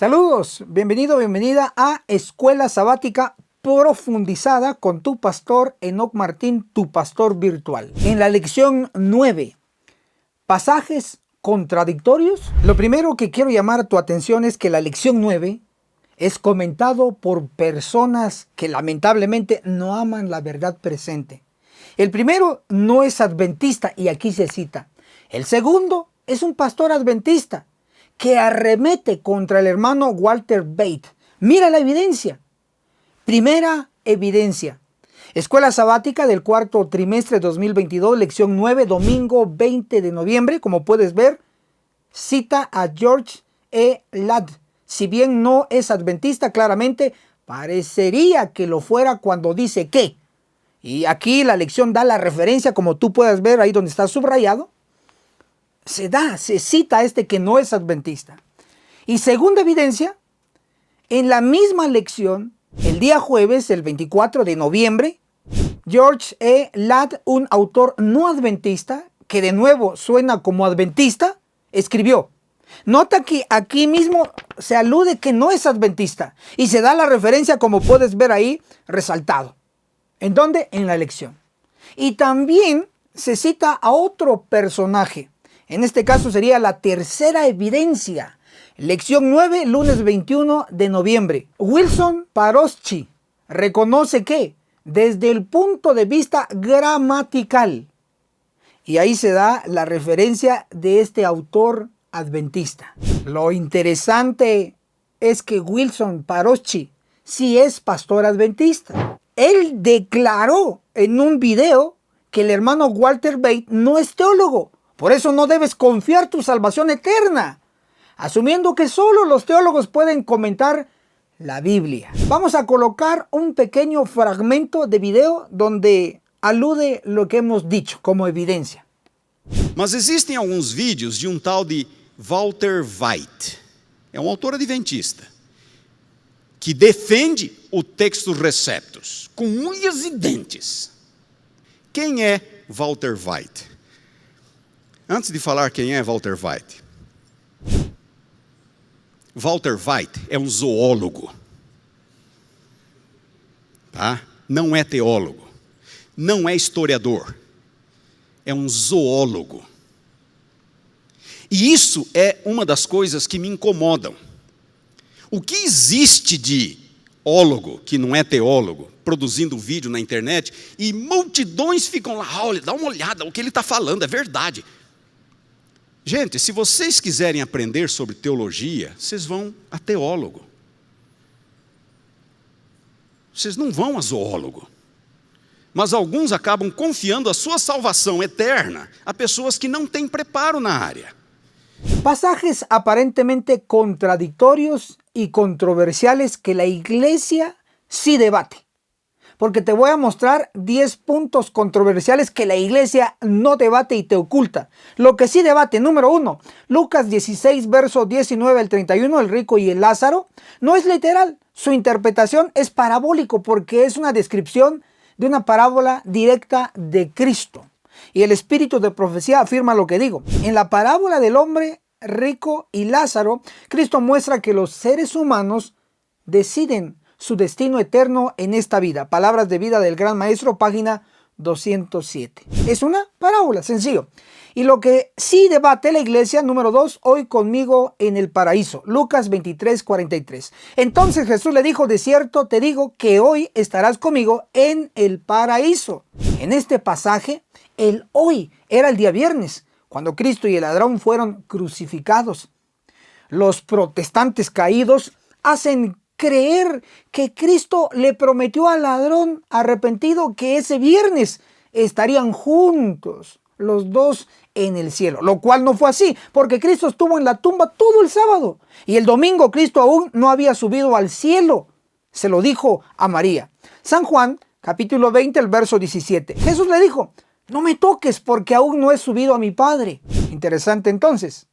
Saludos, bienvenido, bienvenida a Escuela Sabática Profundizada con tu pastor Enoc Martín, tu pastor virtual. En la lección 9, pasajes contradictorios. Lo primero que quiero llamar tu atención es que la lección 9 es comentado por personas que lamentablemente no aman la verdad presente. El primero no es adventista y aquí se cita. El segundo es un pastor adventista que arremete contra el hermano Walter Bate. Mira la evidencia. Primera evidencia. Escuela Sabática del cuarto trimestre 2022, lección 9, domingo 20 de noviembre. Como puedes ver, cita a George E. Ladd. Si bien no es adventista, claramente parecería que lo fuera cuando dice que. Y aquí la lección da la referencia, como tú puedes ver ahí donde está subrayado. Se cita a este que no es adventista. Y segunda evidencia, en la misma lección, el día jueves, el 24 de noviembre, George E. Ladd, un autor no adventista, que de nuevo suena como adventista, escribió. Nota que aquí mismo se alude que no es adventista y se da la referencia, como puedes ver ahí, resaltado. ¿En dónde? En la lección. Y también se cita a otro personaje. En este caso sería la tercera evidencia. Lección 9, lunes 21 de noviembre. Wilson Paroschi reconoce que desde el punto de vista gramatical, y ahí se da la referencia de este autor adventista. Lo interesante es que Wilson Paroschi sí es pastor adventista. Él declaró en un video que el hermano Walter Bate no es teólogo. Por eso no debes confiar tu salvación eterna, asumiendo que solo los teólogos pueden comentar la Biblia. Vamos a colocar un pequeño fragmento de video donde alude lo que hemos dicho como evidencia. Mas existem alguns vídeos de tal de Walter White, é autor adventista, que defende o textus receptus com unhas e dentes. Quem é Walter White? Antes de falar quem é Walter White, Walter White é um zoólogo, tá? Não é teólogo, não é historiador, é um zoólogo. E isso é uma das coisas que me incomodam. O que existe de ólogo, que não é teólogo, produzindo vídeo na internet, e multidões ficam lá, olha, dá uma olhada, o que ele está falando é verdade. Gente, se vocês quiserem aprender sobre teologia, vocês vão a teólogo. Vocês não vão a zoólogo. Mas alguns acabam confiando a sua salvação eterna a pessoas que não têm preparo na área. Pasajes aparentemente contradictorios y controversiales que la iglesia sí debate. Porque te voy a mostrar 10 puntos controversiales que la iglesia no debate y te oculta. Lo que sí debate, número 1, Lucas 16, verso 19 al 31, el rico y el Lázaro, no es literal. Su interpretación es parabólico porque es una descripción de una parábola directa de Cristo. Y el espíritu de profecía afirma lo que digo. En la parábola del hombre rico y Lázaro, Cristo muestra que los seres humanos deciden su destino eterno en esta vida. Palabras de vida del Gran Maestro, página 207. Es una parábola, sencillo. Y lo que sí debate la iglesia, número 2, hoy conmigo en el paraíso. Lucas 23, 43. Entonces Jesús le dijo, de cierto te digo que hoy estarás conmigo en el paraíso. En este pasaje, el hoy era el día viernes, cuando Cristo y el ladrón fueron crucificados. Los protestantes caídos hacen creer que Cristo le prometió al ladrón arrepentido que ese viernes estarían juntos los dos en el cielo, lo cual no fue así, porque Cristo estuvo en la tumba todo el sábado y el domingo Cristo aún no había subido al cielo. Se lo dijo a María. San Juan, capítulo 20, el verso 17. Jesús le dijo, no me toques porque aún no he subido a mi Padre. Interesante entonces.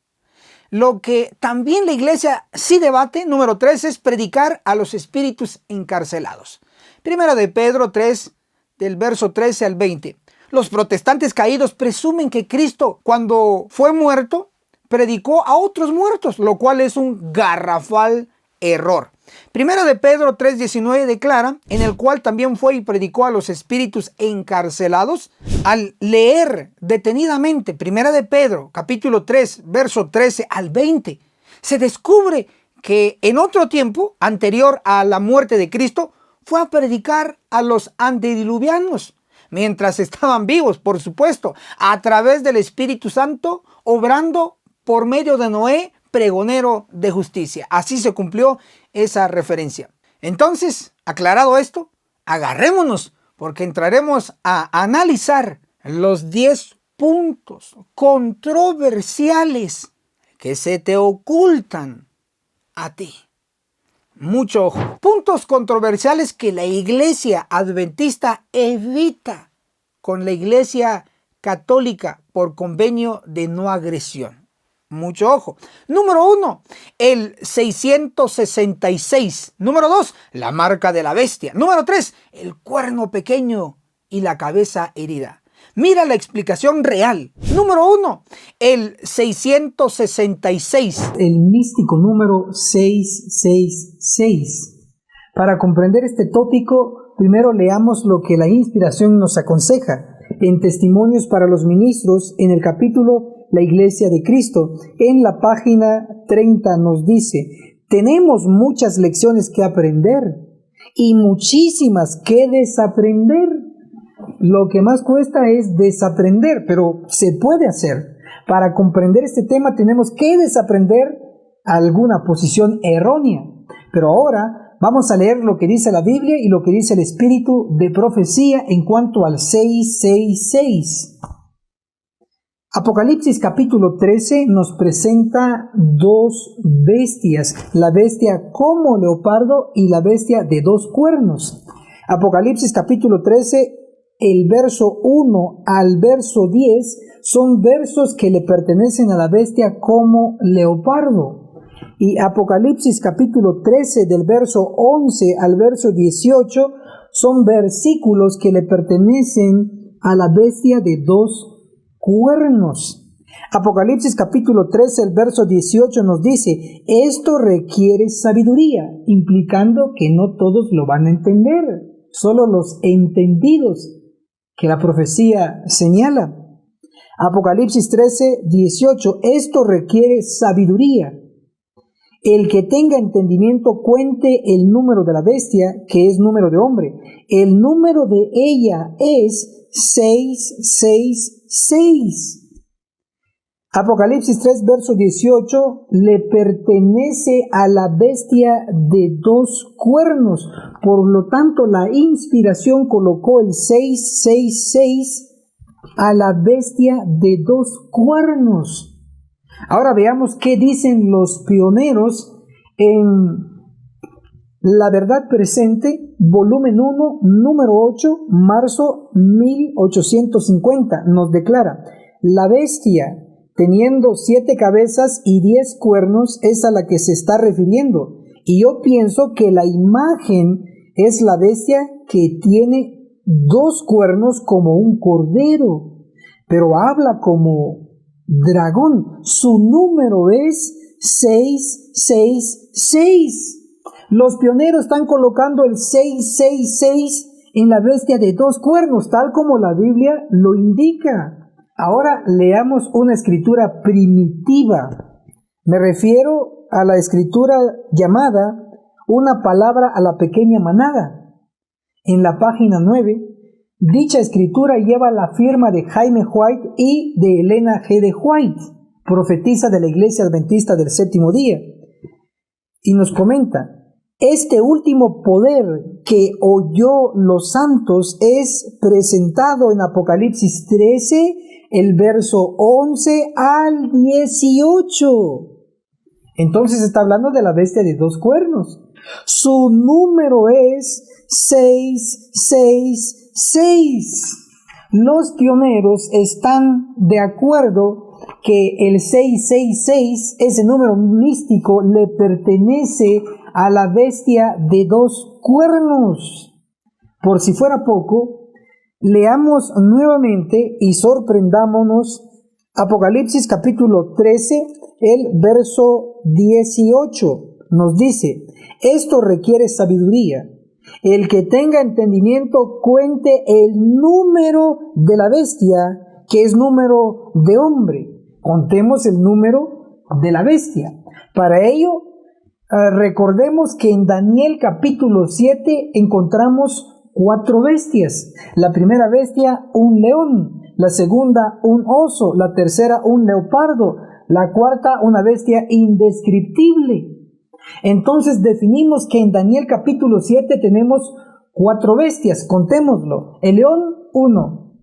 Lo que también la iglesia sí debate, número 3, es predicar a los espíritus encarcelados. Primera de Pedro 3, del verso 13 al 20. Los protestantes caídos presumen que Cristo, cuando fue muerto, predicó a otros muertos, lo cual es un garrafal error. Primera de Pedro 3:19 declara, en el cual también fue y predicó a los espíritus encarcelados. Al leer detenidamente Primera de Pedro capítulo 3 verso 13 al 20, se descubre que en otro tiempo anterior a la muerte de Cristo fue a predicar a los antediluvianos, mientras estaban vivos, por supuesto, a través del Espíritu Santo, obrando por medio de Noé, pregonero de justicia. Así se cumplió esa referencia. Entonces, aclarado esto, agarrémonos, porque entraremos a analizar los 10 puntos controversiales que se te ocultan a ti. Mucho ojo. Puntos controversiales que la iglesia adventista evita con la iglesia católica por convenio de no agresión. Mucho ojo. Número 1, el 666. Número 2, la marca de la bestia. Número 3, el cuerno pequeño y la cabeza herida. Mira la explicación real. Número 1, el 666. El místico número 666. Para comprender este tópico, primero leamos lo que la inspiración nos aconseja en Testimonios para los Ministros, en el capítulo La Iglesia de Cristo. En la página 30 nos dice: tenemos muchas lecciones que aprender y muchísimas que desaprender. Lo que más cuesta es desaprender, pero se puede hacer. Para comprender este tema tenemos que desaprender alguna posición errónea. Pero ahora vamos a leer lo que dice la Biblia y lo que dice el Espíritu de profecía en cuanto al 666. Apocalipsis capítulo 13 nos presenta dos bestias, la bestia como leopardo y la bestia de dos cuernos. Apocalipsis capítulo 13, el verso 1 al verso 10 son versos que le pertenecen a la bestia como leopardo. Y Apocalipsis capítulo 13 del verso 11 al verso 18 son versículos que le pertenecen a la bestia de dos cuernos. Apocalipsis capítulo 13, el verso 18 nos dice: esto requiere sabiduría, implicando que no todos lo van a entender, solo los entendidos que la profecía señala. Apocalipsis 13, 18, esto requiere sabiduría. El que tenga entendimiento cuente el número de la bestia, que es número de hombre. El número de ella es 666. Apocalipsis 3, verso 18, le pertenece a la bestia de dos cuernos. Por lo tanto, la inspiración colocó el 666 a la bestia de dos cuernos. Ahora veamos qué dicen los pioneros en La Verdad Presente, volumen 1, número 8, marzo 1850. Nos declara: la bestia teniendo 7 cabezas y 10 cuernos es a la que se está refiriendo. Y yo pienso que la imagen es la bestia que tiene 2 cuernos como un cordero, pero habla como dragón. Su número es 666. Los pioneros están colocando el 666 en la bestia de 2 cuernos, tal como la Biblia lo indica. Ahora leamos una escritura primitiva. Me refiero a la escritura llamada Una palabra a la pequeña manada. En la página 9, dicha escritura lleva la firma de Jaime White y de Elena G. de White, profetisa de la Iglesia Adventista del Séptimo Día. Y nos comenta: este último poder que oyó los santos es presentado en Apocalipsis 13, el verso 11 al 18. Entonces está hablando de la bestia de 2 cuernos. Su número es 666. Los pioneros están de acuerdo que el 666, ese número místico, le pertenece a la bestia de 2 cuernos. Por si fuera poco, leamos nuevamente y sorprendámonos Apocalipsis capítulo 13, el verso 18. nos dice, esto requiere sabiduría. El que tenga entendimiento cuente el número de la bestia, que es número de hombre. Contemos el número de la bestia. Para ello, recordemos que en Daniel capítulo 7 encontramos 4 bestias. La primera bestia, un león. La segunda, un oso. La tercera, un leopardo. La cuarta, una bestia indescriptible. Entonces definimos que en Daniel capítulo 7 tenemos 4 bestias. Contémoslo. El león, 1.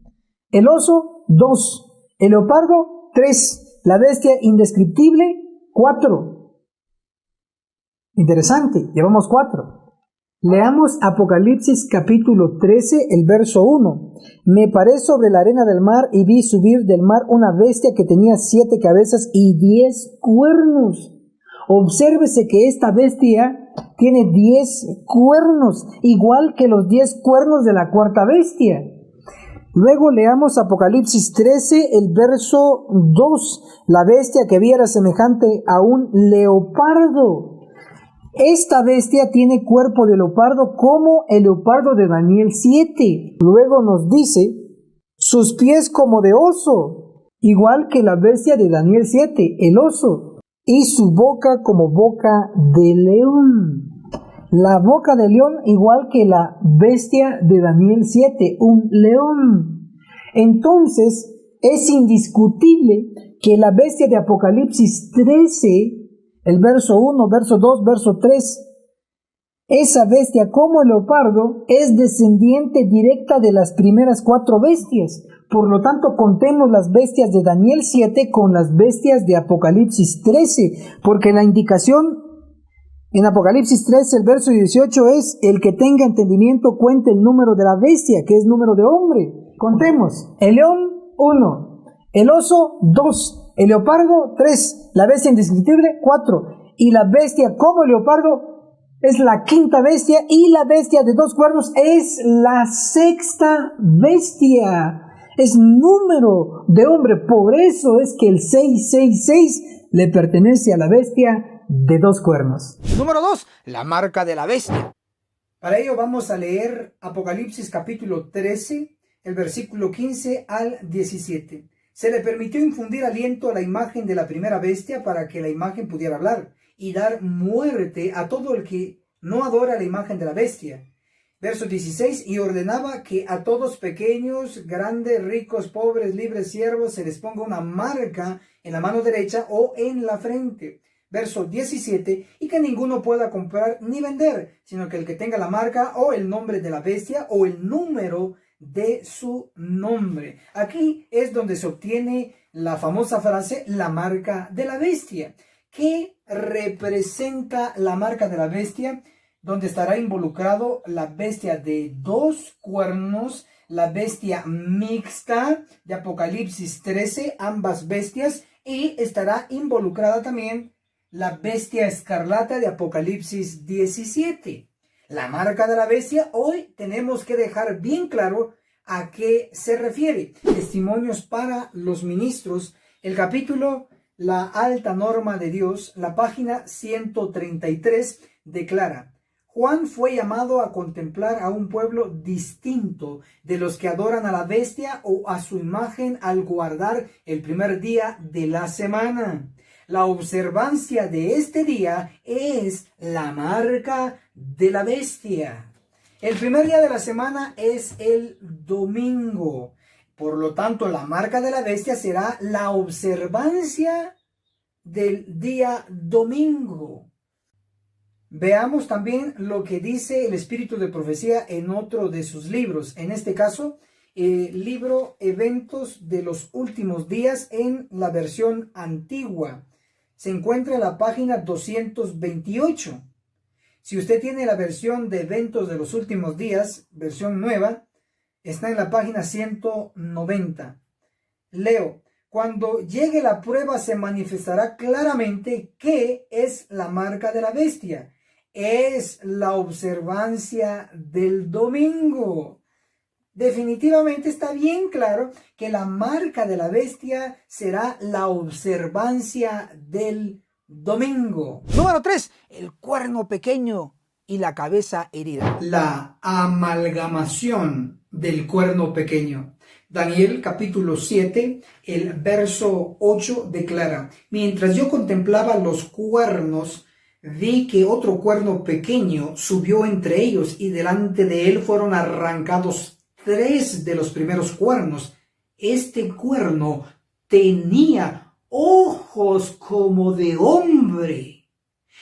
El oso, 2. El leopardo, 3. La bestia indescriptible, 4. Interesante, llevamos 4. Leamos Apocalipsis capítulo 13, el verso 1. Me paré sobre la arena del mar y vi subir del mar una bestia que tenía 7 cabezas y 10 cuernos. Obsérvese que esta bestia tiene 10 cuernos, igual que los 10 cuernos de la cuarta bestia. Luego leamos Apocalipsis 13, el verso 2. La bestia que vi era semejante a un leopardo. Esta bestia tiene cuerpo de leopardo como el leopardo de Daniel 7. Luego nos dice, sus pies como de oso, igual que la bestia de Daniel 7, el oso. Y su boca como boca de león. La boca de león igual que la bestia de Daniel 7, un león. Entonces, es indiscutible que la bestia de Apocalipsis 13, el verso 1, verso 2, verso 3, esa bestia como el leopardo es descendiente directa de las primeras 4 bestias. Por lo tanto, contemos las bestias de Daniel 7 con las bestias de Apocalipsis 13, porque la indicación en Apocalipsis 13, el verso 18 es, el que tenga entendimiento cuente el número de la bestia, que es número de hombre. Contemos, el león, 1, el oso, 2, el leopardo, 3, la bestia indescriptible, 4, y la bestia como el leopardo es la quinta bestia, y la bestia de 2 cuernos es la sexta bestia. Es número de hombre, por eso es que el 666 le pertenece a la bestia de 2 cuernos. Número 2, la marca de la bestia. Para ello vamos a leer Apocalipsis capítulo 13, el versículo 15 al 17. Se le permitió infundir aliento a la imagen de la primera bestia para que la imagen pudiera hablar y dar muerte a todo el que no adora la imagen de la bestia. Verso 16, y ordenaba que a todos pequeños, grandes, ricos, pobres, libres, siervos, se les ponga una marca en la mano derecha o en la frente. Verso 17, y que ninguno pueda comprar ni vender, sino que el que tenga la marca o el nombre de la bestia o el número de su nombre. Aquí es donde se obtiene la famosa frase, la marca de la bestia. ¿Qué representa la marca de la bestia? Donde estará involucrado la bestia de 2 cuernos, la bestia mixta de Apocalipsis 13, ambas bestias, y estará involucrada también la bestia escarlata de Apocalipsis 17. La marca de la bestia, hoy tenemos que dejar bien claro a qué se refiere. Testimonios para los ministros, el capítulo La alta norma de Dios, la página 133, declara: Juan fue llamado a contemplar a un pueblo distinto de los que adoran a la bestia o a su imagen al guardar el primer día de la semana. La observancia de este día es la marca de la bestia. El primer día de la semana es el domingo. Por lo tanto, la marca de la bestia será la observancia del día domingo. Veamos también lo que dice el Espíritu de Profecía en otro de sus libros. En este caso, el libro Eventos de los Últimos Días en la versión antigua. Se encuentra en la página 228. Si usted tiene la versión de Eventos de los Últimos Días, versión nueva, está en la página 190. Leo: cuando llegue la prueba se manifestará claramente qué es la marca de la bestia. Es la observancia del domingo. Definitivamente está bien claro que la marca de la bestia será la observancia del domingo. Número 3, el cuerno pequeño y la cabeza herida. La amalgamación del cuerno pequeño. Daniel capítulo 7, el verso 8 declara: mientras yo contemplaba los cuernos, vi que otro cuerno pequeño subió entre ellos, y delante de él fueron arrancados 3 de los primeros cuernos. Este cuerno tenía ojos como de hombre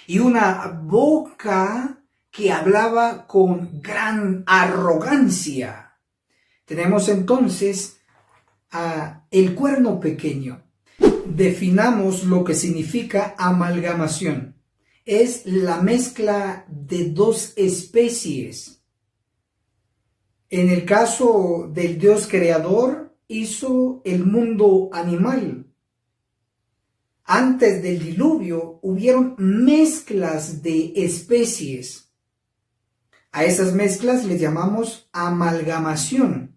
y una boca que hablaba con gran arrogancia. Tenemos entonces el cuerno pequeño. Definamos lo que significa amalgamación. Es la mezcla de 2 especies. En el caso del Dios creador, hizo el mundo animal. Antes del diluvio hubieron mezclas de especies. A esas mezclas les llamamos amalgamación.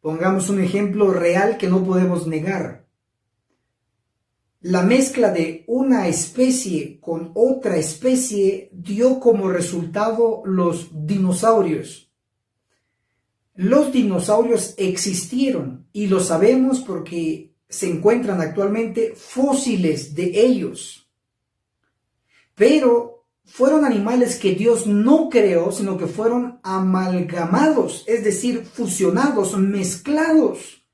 Pongamos un ejemplo real que no podemos negar. La mezcla de una especie con otra especie dio como resultado los dinosaurios. Los dinosaurios existieron y lo sabemos porque se encuentran actualmente fósiles de ellos. Pero fueron animales que Dios no creó, sino que fueron amalgamados, es decir, fusionados, mezclados.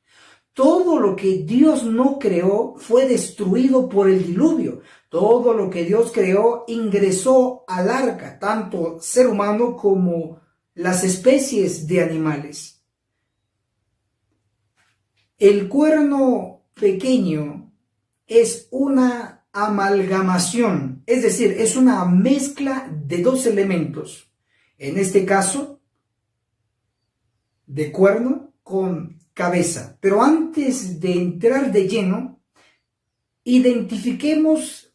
Todo lo que Dios no creó fue destruido por el diluvio. Todo lo que Dios creó ingresó al arca, tanto ser humano como las especies de animales. El cuerno pequeño es una amalgamación, es decir, es una mezcla de 2 elementos. En este caso, de cuerno con cabeza. Pero antes de entrar de lleno, identifiquemos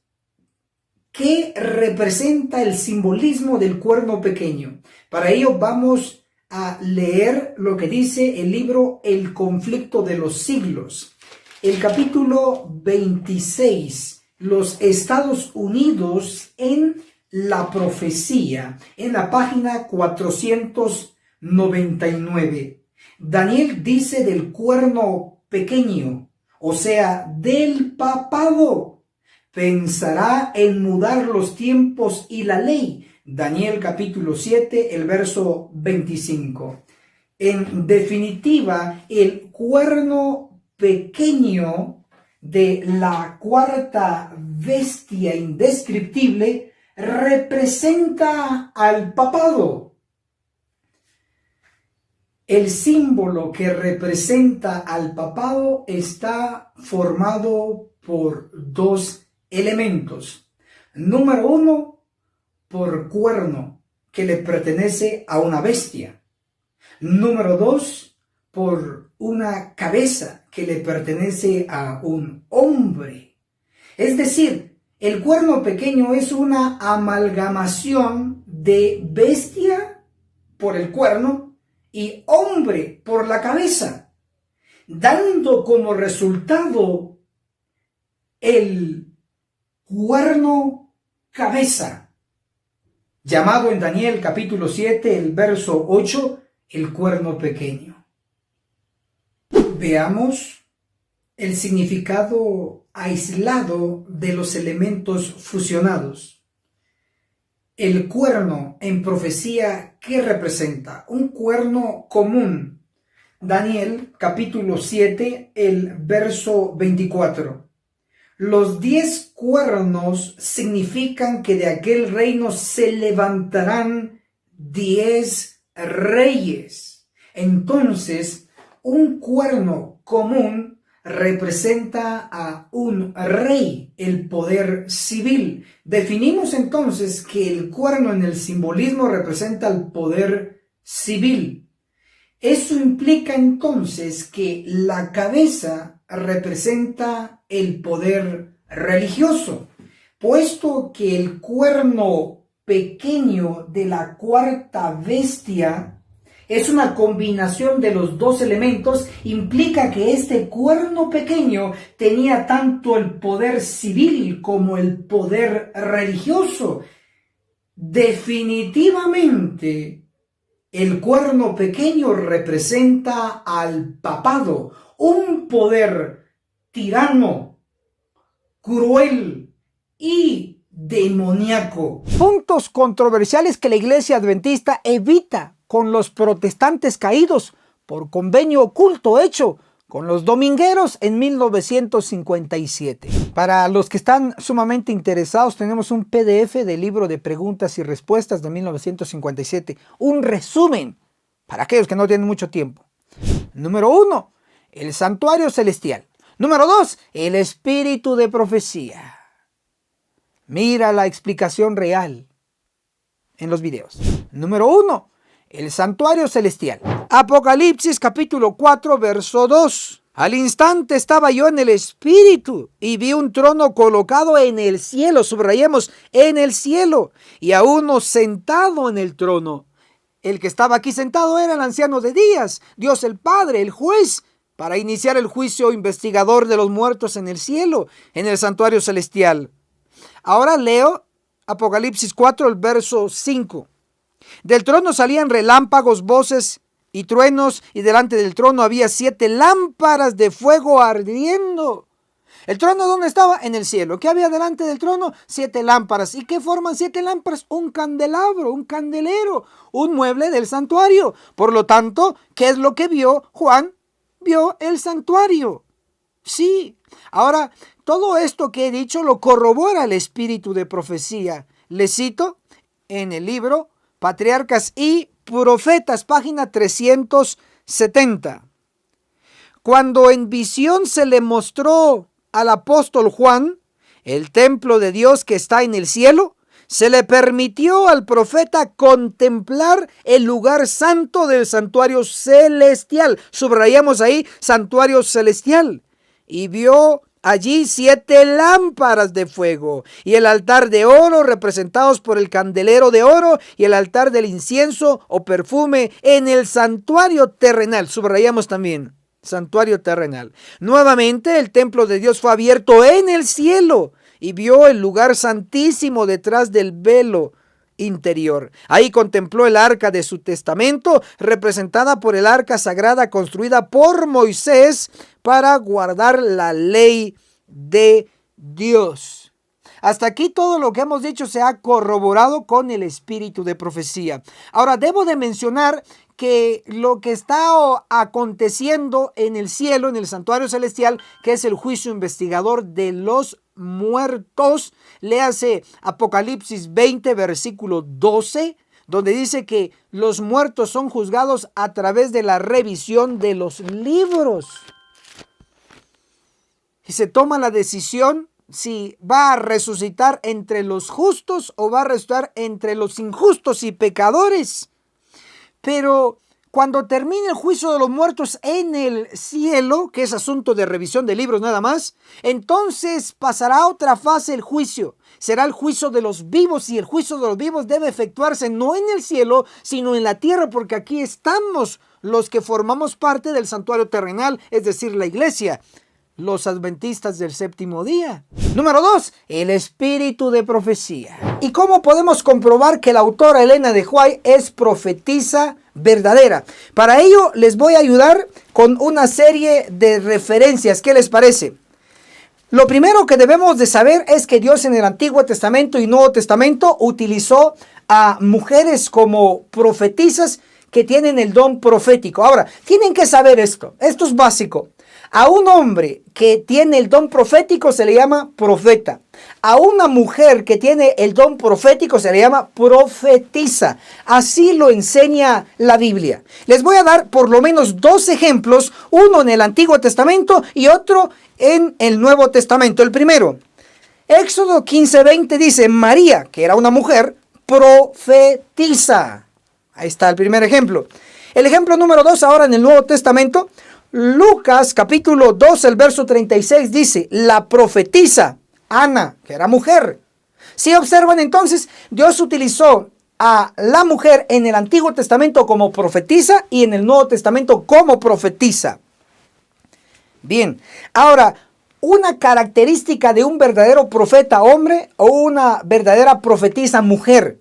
qué representa el simbolismo del cuerno pequeño. Para ello vamos a leer lo que dice el libro El conflicto de los siglos. El capítulo 26, los Estados Unidos en la profecía, en la página 499. Daniel dice del cuerno pequeño, o sea, del papado. Pensará en mudar los tiempos y la ley. Daniel capítulo 7, el verso 25. En definitiva, el cuerno pequeño de la cuarta bestia indescriptible representa al papado. El símbolo que representa al papado está formado por 2 elementos. Número 1, por cuerno, que le pertenece a una bestia. Número 2, por una cabeza que le pertenece a un hombre. Es decir, el cuerno pequeño es una amalgamación de bestia por el cuerno y hombre por la cabeza, dando como resultado el cuerno cabeza, llamado en Daniel capítulo 7, el verso 8, el cuerno pequeño. Veamos el significado aislado de los elementos fusionados. El cuerno en profecía, ¿qué representa? Un cuerno común. Daniel capítulo 7, el verso 24. Los 10 cuernos significan que de aquel reino se levantarán 10 reyes. Entonces, un cuerno común representa a un rey, el poder civil. Definimos entonces que el cuerno en el simbolismo representa el poder civil. Eso implica entonces que la cabeza representa el poder religioso, puesto que el cuerno pequeño de la cuarta bestia es una combinación de los dos elementos, implica que este cuerno pequeño tenía tanto el poder civil como el poder religioso. Definitivamente, el cuerno pequeño representa al papado, un poder tirano, cruel y demoníaco. Puntos controversiales que la Iglesia Adventista evita con los protestantes caídos por convenio oculto hecho con los domingueros en 1957. Para los que están sumamente interesados, tenemos un PDF del libro de preguntas y respuestas de 1957, un resumen para aquellos que no tienen mucho tiempo. Número 1, el santuario celestial. Número 2, el espíritu de profecía. Mira la explicación real en los videos. Número 1, el santuario celestial. Apocalipsis capítulo 4, verso 2. Al instante estaba yo en el espíritu y vi un trono colocado en el cielo, subrayemos, en el cielo, y a uno sentado en el trono. El que estaba aquí sentado era el anciano de días, Dios el Padre, el juez, para iniciar el juicio investigador de los muertos en el cielo, en el santuario celestial. Ahora leo Apocalipsis 4, el verso 5. Del trono salían relámpagos, voces y truenos, y delante del trono había 7 lámparas de fuego ardiendo. ¿El trono dónde estaba? En el cielo. ¿Qué había delante del trono? 7 lámparas. ¿Y qué forman 7 lámparas? Un candelabro, un candelero, un mueble del santuario. Por lo tanto, ¿qué es lo que vio Juan? Vio el santuario. Sí. Ahora, todo esto que he dicho lo corrobora el espíritu de profecía. Le cito en el libro Patriarcas y Profetas, página 370. Cuando en visión se le mostró al apóstol Juan el templo de Dios que está en el cielo, se le permitió al profeta contemplar el lugar santo del santuario celestial. Subrayamos ahí, santuario celestial. Y vio allí 7 lámparas de fuego y el altar de oro representados por el candelero de oro y el altar del incienso o perfume en el santuario terrenal. Subrayamos también, santuario terrenal. Nuevamente el templo de Dios fue abierto en el cielo y vio el lugar santísimo detrás del velo interior. Ahí contempló el arca de su testamento, representada por el arca sagrada construida por Moisés para guardar la ley de Dios. Hasta aquí todo lo que hemos dicho se ha corroborado con el espíritu de profecía. Ahora debo de mencionar que lo que está aconteciendo en el cielo, en el santuario celestial, que es el juicio investigador de los muertos, léase Apocalipsis 20, versículo 12, donde dice que los muertos son juzgados a través de la revisión de los libros. Y se toma la decisión si va a resucitar entre los justos o va a resucitar entre los injustos y pecadores. Pero cuando termine el juicio de los muertos en el cielo, que es asunto de revisión de libros nada más, entonces pasará a otra fase el juicio. Será el juicio de los vivos, y el juicio de los vivos debe efectuarse no en el cielo, sino en la tierra, porque aquí estamos los que formamos parte del santuario terrenal, es decir, la iglesia, los adventistas del séptimo día. Número 2, el espíritu de profecía. ¿Y cómo podemos comprobar que la autora Elena de White es profetisa verdadera? Para ello les voy a ayudar con una serie de referencias. ¿Qué les parece? Lo primero que debemos de saber es que Dios en el Antiguo Testamento y Nuevo Testamento utilizó a mujeres como profetisas que tienen el don profético. Ahora, tienen que saber esto. Esto es básico. A un hombre que tiene el don profético se le llama profeta. A una mujer que tiene el don profético se le llama profetisa. Así lo enseña la Biblia. Les voy a dar por lo menos 2 ejemplos, uno en el Antiguo Testamento y otro en el Nuevo Testamento. El primero, Éxodo 15:20 dice, María, que era una mujer, profetiza. Ahí está el primer ejemplo. El ejemplo número 2 ahora en el Nuevo Testamento, Lucas capítulo 2, el verso 36 dice, la profetisa Ana, que era mujer. Si observan entonces, Dios utilizó a la mujer en el Antiguo Testamento como profetisa y en el Nuevo Testamento como profetisa. Bien, ahora, una característica de un verdadero profeta hombre o una verdadera profetisa mujer.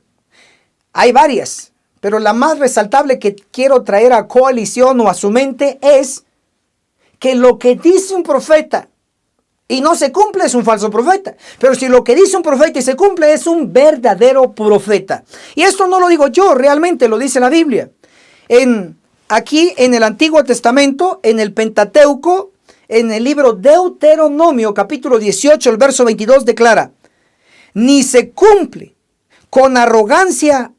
Hay varias, pero la más resaltable que quiero traer a coalición o a su mente es que lo que dice un profeta y no se cumple es un falso profeta. Pero si lo que dice un profeta y se cumple es un verdadero profeta. Y esto no lo digo yo, realmente lo dice la Biblia. Aquí en el Antiguo Testamento, en el Pentateuco, en el libro Deuteronomio, capítulo 18, el verso 22 declara: ni se cumple, con arrogancia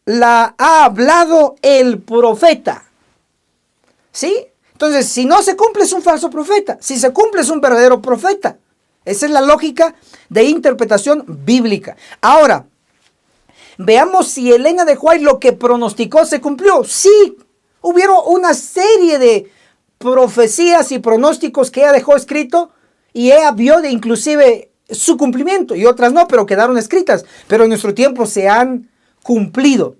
la ha hablado el profeta. ¿Sí? Entonces, si no se cumple es un falso profeta. Si se cumple es un verdadero profeta. Esa es la lógica de interpretación bíblica. Ahora, veamos si Elena de White lo que pronosticó se cumplió. Sí, hubieron una serie de profecías y pronósticos que ella dejó escrito y ella vio de inclusive su cumplimiento y otras no, pero quedaron escritas. Pero en nuestro tiempo se han cumplido.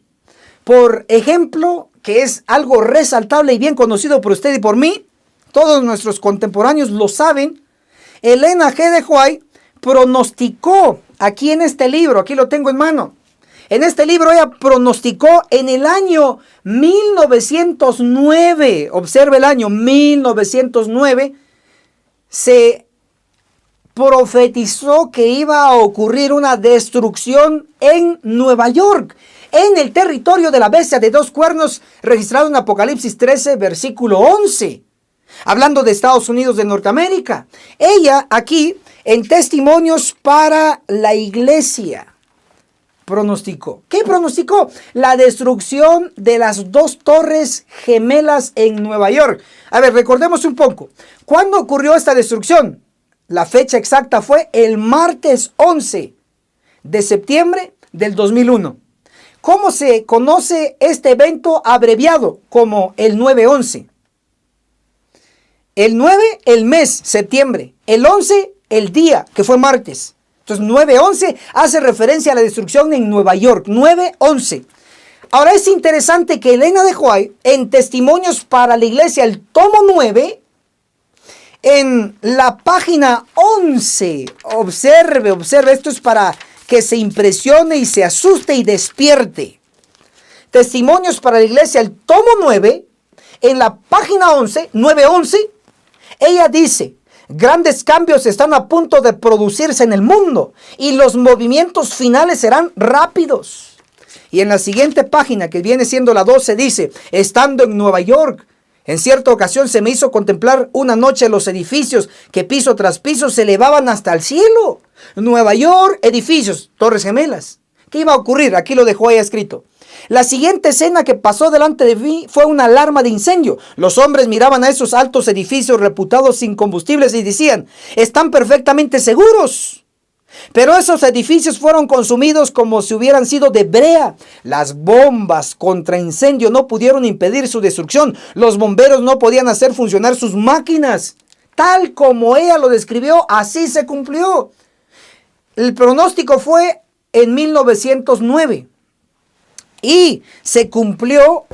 Por ejemplo, que es algo resaltable y bien conocido por usted y por mí, todos nuestros contemporáneos lo saben, Elena G. de White pronosticó aquí en este libro, aquí lo tengo en mano. En este libro ella pronosticó en el año 1909, observe el año 1909, se profetizó que iba a ocurrir una destrucción en Nueva York, en el territorio de la bestia de dos cuernos, registrado en Apocalipsis 13, versículo 11, hablando de Estados Unidos de Norteamérica. Ella aquí, en Testimonios para la Iglesia, pronosticó. ¿Qué pronosticó? La destrucción de las dos torres gemelas en Nueva York. A ver, recordemos un poco. ¿Cuándo ocurrió esta destrucción? La fecha exacta fue el martes 11 de septiembre del 2001. ¿Cómo se conoce este evento abreviado? Como el 9-11. El 9, el mes, septiembre. El 11, el día, que fue martes. Entonces 9-11 hace referencia a la destrucción en Nueva York. 9-11. Ahora es interesante que Elena de White, en Testimonios para la Iglesia, el tomo 9, en la página 11, observe, esto es para que se impresione y se asuste y despierte. Testimonios para la Iglesia, el tomo 9, en la página 11, 9-11, ella dice: grandes cambios están a punto de producirse en el mundo y los movimientos finales serán rápidos. Y en la siguiente página, que viene siendo la 12, dice: estando en Nueva York, en cierta ocasión se me hizo contemplar una noche los edificios que piso tras piso se elevaban hasta el cielo. Nueva York, edificios, torres gemelas. ¿Qué iba a ocurrir? Aquí lo dejó ella escrito. La siguiente escena que pasó delante de mí fue una alarma de incendio. Los hombres miraban a esos altos edificios reputados incombustibles y decían: están perfectamente seguros. Pero esos edificios fueron consumidos como si hubieran sido de brea. Las bombas contra incendio no pudieron impedir su destrucción. Los bomberos no podían hacer funcionar sus máquinas. Tal como ella lo describió, así se cumplió. El pronóstico fue en 1909 y se cumplió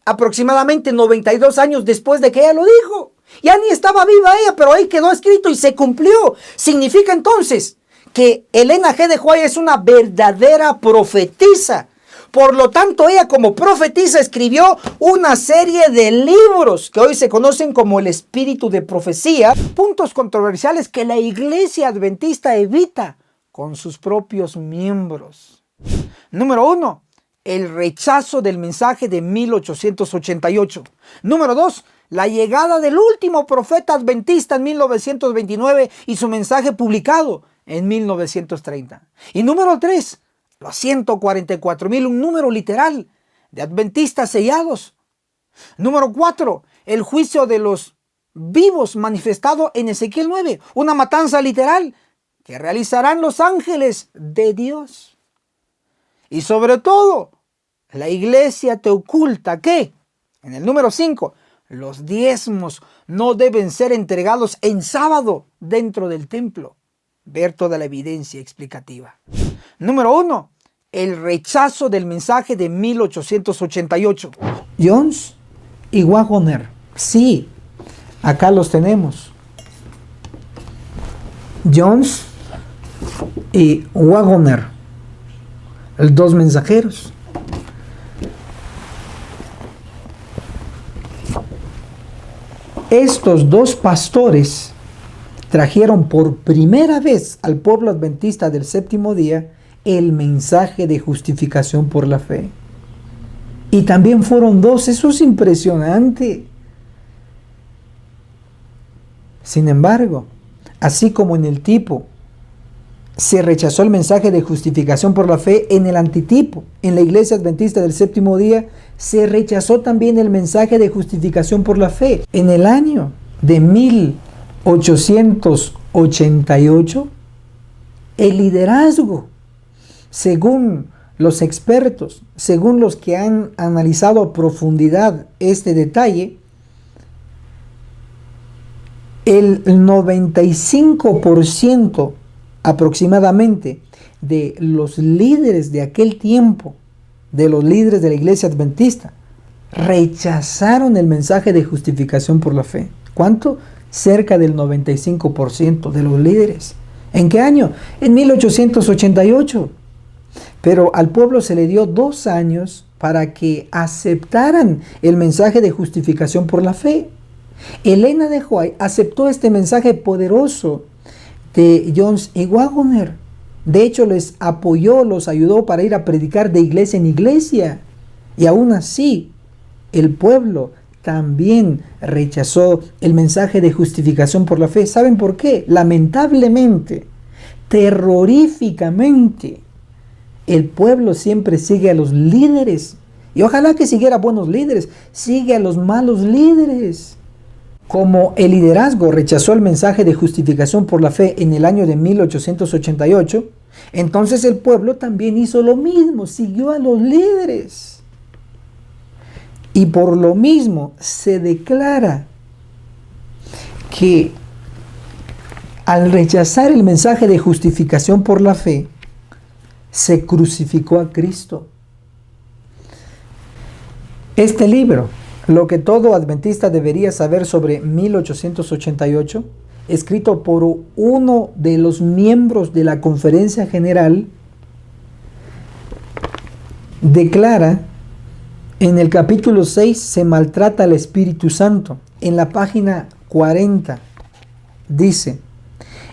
aproximadamente 92 años después de que ella lo dijo. Ya ni estaba viva ella, pero ahí quedó escrito y se cumplió. Significa entonces que Elena G. de White es una verdadera profetisa. Por lo tanto, ella como profetisa escribió una serie de libros que hoy se conocen como el espíritu de profecía. Puntos controversiales que la Iglesia Adventista evita con sus propios miembros. Número 1. El rechazo del mensaje de 1888. Número 2. La llegada del último profeta adventista en 1929 y su mensaje publicado en 1930. Y número 3, los 144,000, un número literal de adventistas sellados. Número 4, el juicio de los vivos manifestado en Ezequiel 9, una matanza literal que realizarán los ángeles de Dios. Y sobre todo, la iglesia te oculta que, en el número 5, los diezmos no deben ser entregados en sábado dentro del templo. Ver toda la evidencia explicativa. Número 1. el rechazo del mensaje de 1888. Jones y Waggoner. Sí, acá los tenemos. Jones y Waggoner, los dos mensajeros. Estos dos pastores trajeron por primera vez al pueblo adventista del séptimo día el mensaje de justificación por la fe. Y también fueron dos, eso es impresionante. Sin embargo, así como en el tipo se rechazó el mensaje de justificación por la fe, en el antitipo, en la iglesia adventista del séptimo día, se rechazó también el mensaje de justificación por la fe. En el año de 1888, el liderazgo, según los expertos, según los que han analizado a profundidad este detalle, el 95% aproximadamente de los líderes de aquel tiempo, de los líderes de la iglesia adventista, rechazaron el mensaje de justificación por la fe. ¿Cuánto? Cerca del 95% de los líderes. ¿En qué año? En 1888. Pero al pueblo se le dio 2 años para que aceptaran el mensaje de justificación por la fe. Elena de White aceptó este mensaje poderoso de Jones y Waggoner. De hecho, les apoyó, los ayudó para ir a predicar de iglesia en iglesia. Y aún así, el pueblo también rechazó el mensaje de justificación por la fe. ¿Saben por qué? Lamentablemente, terroríficamente, el pueblo siempre sigue a los líderes. Y ojalá que siguiera buenos líderes, sigue a los malos líderes. Como el liderazgo rechazó el mensaje de justificación por la fe en el año de 1888, entonces el pueblo también hizo lo mismo, siguió a los líderes. Y por lo mismo se declara que al rechazar el mensaje de justificación por la fe, se crucificó a Cristo. Este libro, Lo que todo adventista debería saber sobre 1888, escrito por uno de los miembros de la Conferencia General, declara en el capítulo 6, se maltrata al Espíritu Santo. En la página 40 dice: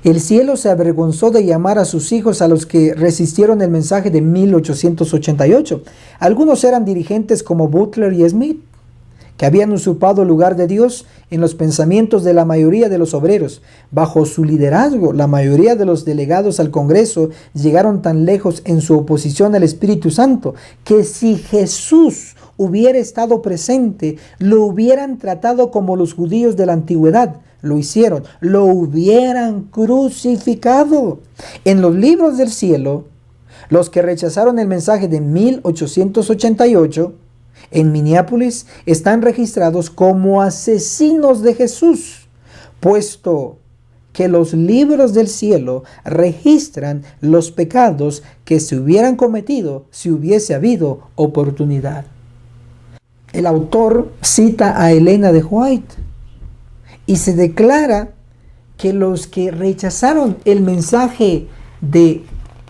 el cielo se avergonzó de llamar a sus hijos a los que resistieron el mensaje de 1888. Algunos eran dirigentes como Butler y Smith, que habían usurpado el lugar de Dios en los pensamientos de la mayoría de los obreros. Bajo su liderazgo, la mayoría de los delegados al Congreso llegaron tan lejos en su oposición al Espíritu Santo que si Jesús hubiera estado presente, lo hubieran tratado como los judíos de la antigüedad lo hicieron, lo hubieran crucificado. En los libros del cielo, los que rechazaron el mensaje de 1888 en Minneapolis están registrados como asesinos de Jesús, puesto que los libros del cielo registran los pecados que se hubieran cometido si hubiese habido oportunidad. El autor cita a Elena de White y se declara que los que rechazaron el mensaje de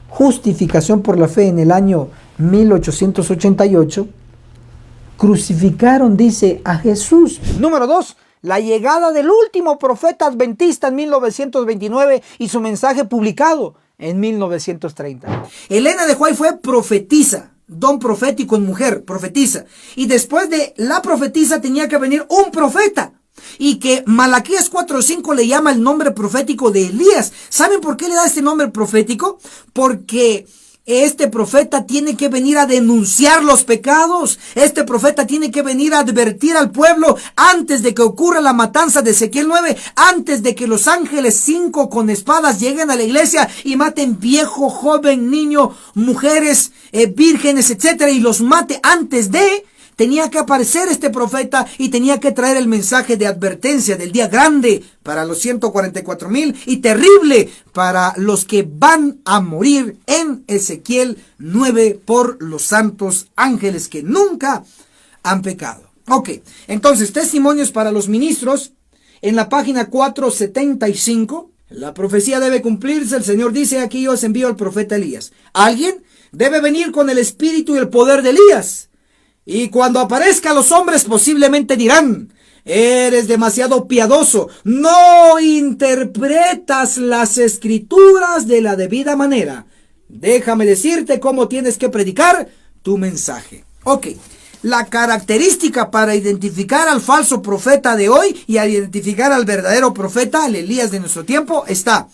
justificación por la fe en el año 1888 crucificaron, dice, a Jesús. Número 2. La llegada del último profeta adventista en 1929 y su mensaje publicado en 1930. Elena de White fue profetisa, don profético en mujer, profetisa. Y después de la profetisa tenía que venir un profeta. Y que Malaquías 4:5 le llama el nombre profético de Elías. ¿Saben por qué le da este nombre profético? Porque este profeta tiene que venir a denunciar los pecados. Este profeta tiene que venir a advertir al pueblo antes de que ocurra la matanza de Ezequiel 9, antes de que los ángeles 5 con espadas lleguen a la iglesia y maten viejo, joven, niño, mujeres, vírgenes, etcétera, y los mate antes de... tenía que aparecer este profeta y tenía que traer el mensaje de advertencia del día grande para los 144,000 y terrible para los que van a morir en Ezequiel 9 por los santos ángeles que nunca han pecado. Ok, entonces testimonios para los ministros en la página 475. La profecía debe cumplirse. El Señor dice: aquí yo os envío al profeta Elías. Alguien debe venir con el espíritu y el poder de Elías. Y cuando aparezca, los hombres posiblemente dirán: eres demasiado piadoso, no interpretas las escrituras de la debida manera. Déjame decirte cómo tienes que predicar tu mensaje. Ok, la característica para identificar al falso profeta de hoy y a identificar al verdadero profeta, el Elías de nuestro tiempo, está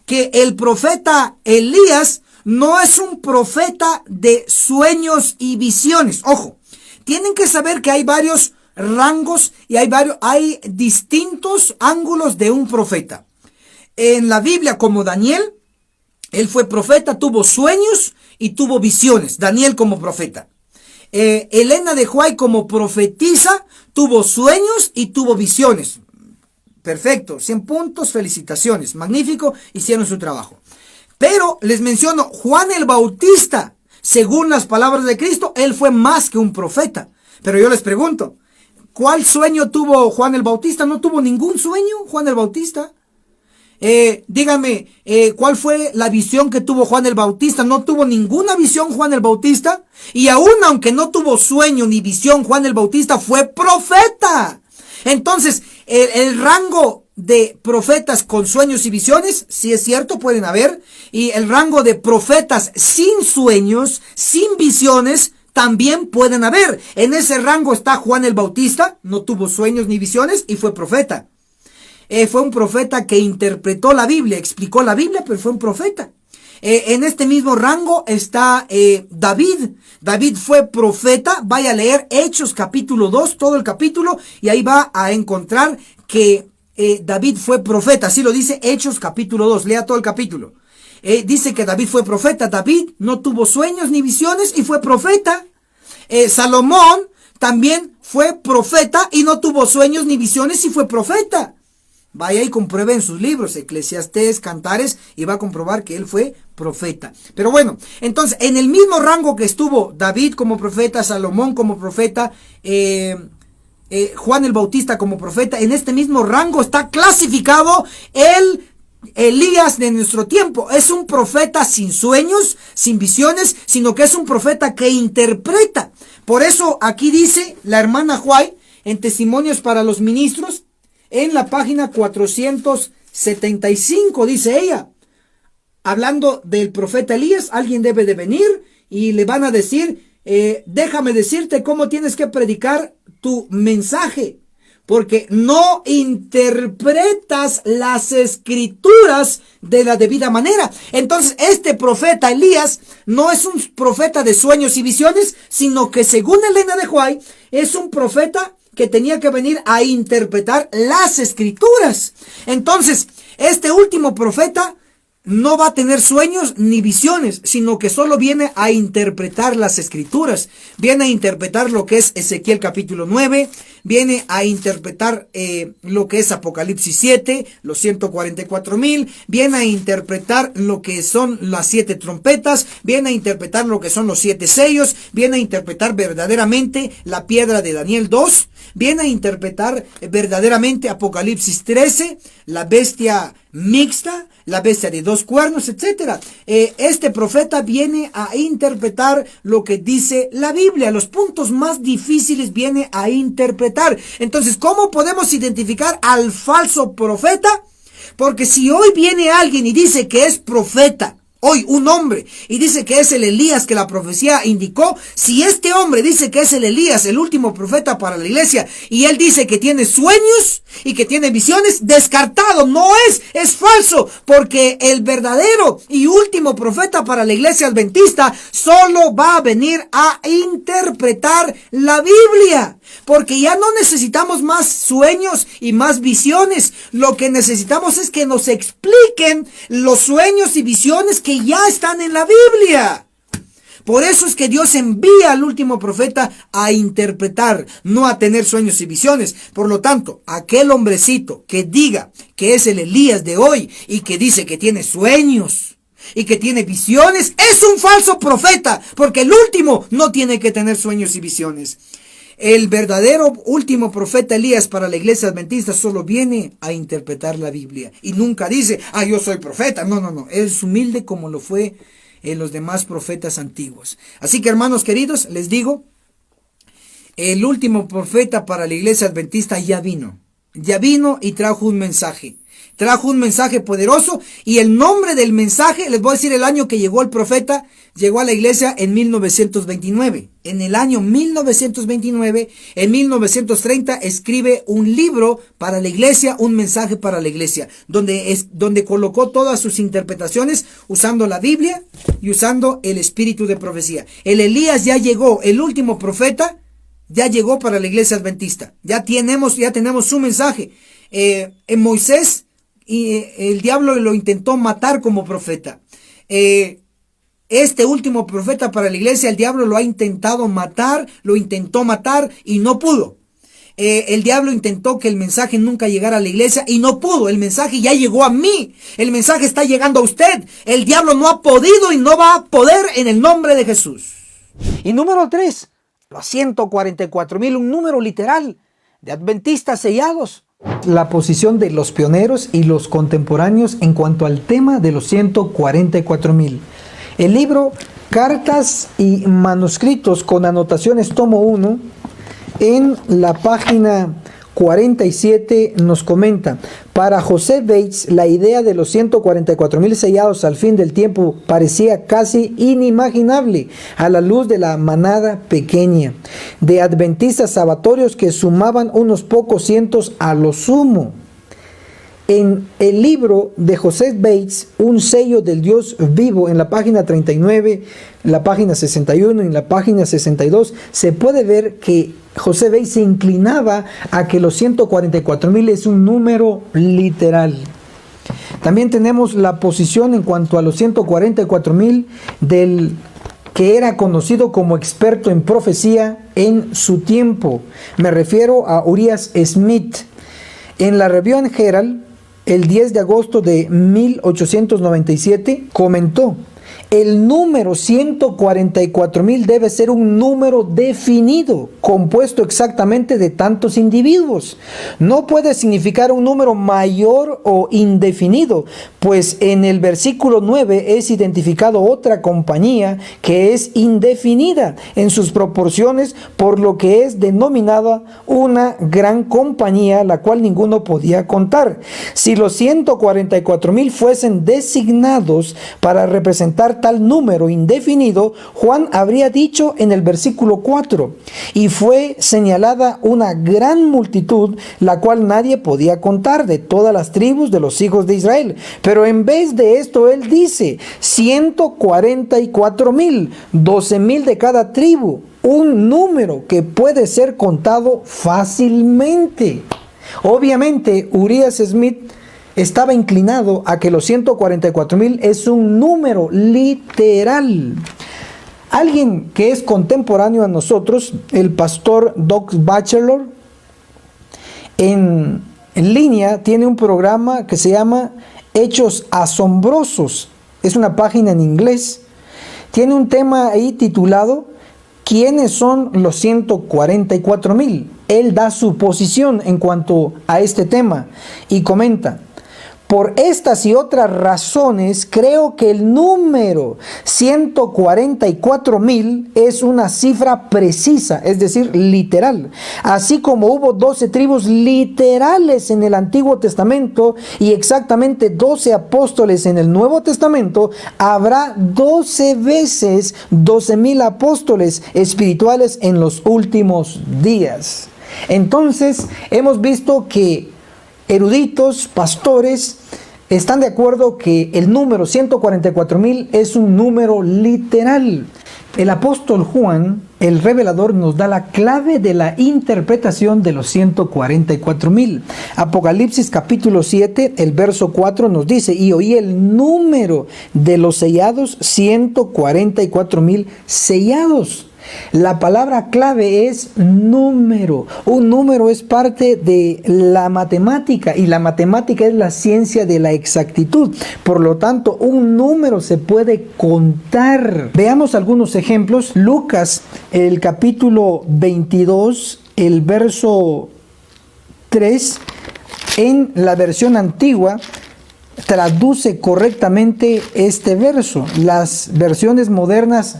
que el profeta Elías no es un profeta de sueños y visiones. Ojo, tienen que saber que hay varios rangos y hay distintos ángulos de un profeta. En la Biblia, como Daniel, él fue profeta, tuvo sueños y tuvo visiones. Daniel como profeta. Elena de White como profetisa tuvo sueños y tuvo visiones. Perfecto, 100 puntos, felicitaciones, magnífico, hicieron su trabajo. Pero les menciono, Juan el Bautista, según las palabras de Cristo, él fue más que un profeta. Pero yo les pregunto, ¿cuál sueño tuvo Juan el Bautista? No tuvo ningún sueño Juan el Bautista. Díganme, ¿cuál fue la visión que tuvo Juan el Bautista? No tuvo ninguna visión Juan el Bautista. Y aún aunque no tuvo sueño ni visión, Juan el Bautista fue profeta. Entonces, el rango de profetas con sueños y visiones, sí es cierto, pueden haber. Y el rango de profetas sin sueños, sin visiones, también pueden haber. En ese rango está Juan el Bautista, no tuvo sueños ni visiones y fue profeta. Fue un profeta que interpretó la Biblia, explicó la Biblia, pero fue un profeta. En este mismo rango está David. David fue profeta. Vaya a leer Hechos capítulo 2, todo el capítulo, y ahí va a encontrar que David fue profeta. Así lo dice Hechos capítulo 2, lea todo el capítulo. Dice que David fue profeta. David no tuvo sueños ni visiones y fue profeta. Salomón también fue profeta y no tuvo sueños ni visiones y fue profeta. Vaya y compruebe en sus libros, Eclesiastés, Cantares, y va a comprobar que él fue profeta. Pero bueno, entonces, en el mismo rango que estuvo David como profeta, Salomón como profeta, Juan el Bautista como profeta, en este mismo rango está clasificado el Elías de nuestro tiempo. Es un profeta sin sueños, sin visiones, sino que es un profeta que interpreta. Por eso aquí dice la hermana White, en Testimonios para los Ministros, en la página 475, dice ella, hablando del profeta Elías: alguien debe de venir y le van a decir, déjame decirte cómo tienes que predicar tu mensaje, porque no interpretas las escrituras de la debida manera. Entonces, este profeta Elías no es un profeta de sueños y visiones, sino que según Elena de White, es un profeta que tenía que venir a interpretar las escrituras. Entonces, este último profeta no va a tener sueños ni visiones, sino que solo viene a interpretar las escrituras. Viene a interpretar lo que es Ezequiel capítulo 9, viene a interpretar lo que es Apocalipsis 7, los 144,000, viene a interpretar lo que son las 7 trompetas, viene a interpretar lo que son los 7 sellos, viene a interpretar verdaderamente la piedra de Daniel 2, viene a interpretar verdaderamente Apocalipsis 13, la bestia mixta, la bestia de 2 cuernos, etc. Este profeta viene a interpretar lo que dice la Biblia. Los puntos más difíciles viene a interpretar. Entonces, ¿cómo podemos identificar al falso profeta? Porque si hoy viene alguien y dice que es profeta, hoy un hombre, y dice que es el Elías que la profecía indicó, si este hombre dice que es el Elías, el último profeta para la iglesia, y él dice que tiene sueños y que tiene visiones, descartado, no es falso, porque el verdadero y último profeta para la iglesia adventista solo va a venir a interpretar la Biblia, porque ya no necesitamos más sueños y más visiones. Lo que necesitamos es que nos expliquen los sueños y visiones que ya están en la Biblia. Por eso es que Dios envía al último profeta a interpretar, no a tener sueños y visiones. Por lo tanto, aquel hombrecito que diga que es el Elías de hoy y que dice que tiene sueños y que tiene visiones, es un falso profeta, porque el último no tiene que tener sueños y visiones. El verdadero último profeta Elías para la iglesia adventista solo viene a interpretar la Biblia y nunca dice, yo soy profeta. No, es humilde como lo fue los demás profetas antiguos. Así que, hermanos queridos, les digo, el último profeta para la iglesia adventista ya vino y trajo un mensaje. Trajo un mensaje poderoso, y el nombre del mensaje, les voy a decir el año que llegó el profeta. Llegó a la iglesia en 1929. En el año 1929, en 1930, escribe un libro para la iglesia, un mensaje para la iglesia, donde colocó todas sus interpretaciones usando la Biblia y usando el espíritu de profecía. El Elías ya llegó, el último profeta ya llegó para la iglesia adventista. Ya tenemos su mensaje. En Moisés, el diablo lo intentó matar como profeta. Este último profeta para la iglesia, el diablo lo intentó matar y no pudo. El diablo intentó que el mensaje nunca llegara a la iglesia y no pudo. El mensaje ya llegó a mí. El mensaje está llegando a usted. El diablo no ha podido y no va a poder en el nombre de Jesús. Y número 3, los 144,000, un número literal de adventistas sellados. La posición de los pioneros y los contemporáneos en cuanto al tema de los 144,000. El libro Cartas y Manuscritos con Anotaciones, tomo 1, en la página 47 nos comenta: para José Bates, la idea de los 144,000 sellados al fin del tiempo parecía casi inimaginable a la luz de la manada pequeña de adventistas sabatorios que sumaban unos pocos cientos a lo sumo. En el libro de José Bates, Un sello del Dios vivo, en la página 39, en la página 61 y en la página 62, se puede ver que José Bates se inclinaba a que los 144,000 es un número literal. También tenemos la posición en cuanto a los 144,000 del que era conocido como experto en profecía en su tiempo. Me refiero a Urias Smith. En la Review and Herald, el 10 de agosto de 1897, comentó: el número 144,000 debe ser un número definido, compuesto exactamente de tantos individuos. No puede significar un número mayor o indefinido, pues en el versículo 9 es identificado otra compañía que es indefinida en sus proporciones, por lo que es denominada una gran compañía, la cual ninguno podía contar. Si los 144,000 fuesen designados para representar tal número indefinido, Juan habría dicho en el versículo 4: y fue señalada una gran multitud, la cual nadie podía contar, de todas las tribus de los hijos de Israel. Pero en vez de esto, él dice 144,000, 12,000 de cada tribu, un número que puede ser contado fácilmente. Obviamente, Urias Smith estaba inclinado a que los 144,000 es un número literal. Alguien que es contemporáneo a nosotros, el pastor Doug Batchelor, en línea tiene un programa que se llama Hechos Asombrosos. Es una página en inglés. Tiene un tema ahí titulado ¿quiénes son los 144,000? Él da su posición en cuanto a este tema y comenta: por estas y otras razones, creo que el número 144,000 es una cifra precisa, es decir, literal. Así como hubo 12 tribus literales en el Antiguo Testamento y exactamente 12 apóstoles en el Nuevo Testamento, habrá 12 veces 12,000 apóstoles espirituales en los últimos días. Entonces, hemos visto que eruditos, pastores, están de acuerdo que el número 144,000 es un número literal. El apóstol Juan el revelador nos da la clave de la interpretación de los 144,000. Apocalipsis capítulo 7, el verso 4 nos dice: y oí el número de los sellados, 144,000 sellados. La palabra clave es número. Un número es parte de la matemática, y la matemática es la ciencia de la exactitud. Por lo tanto, un número se puede contar. Veamos algunos ejemplos. Lucas, el capítulo 22, el verso 3, en la versión antigua, traduce correctamente este verso. Las versiones modernas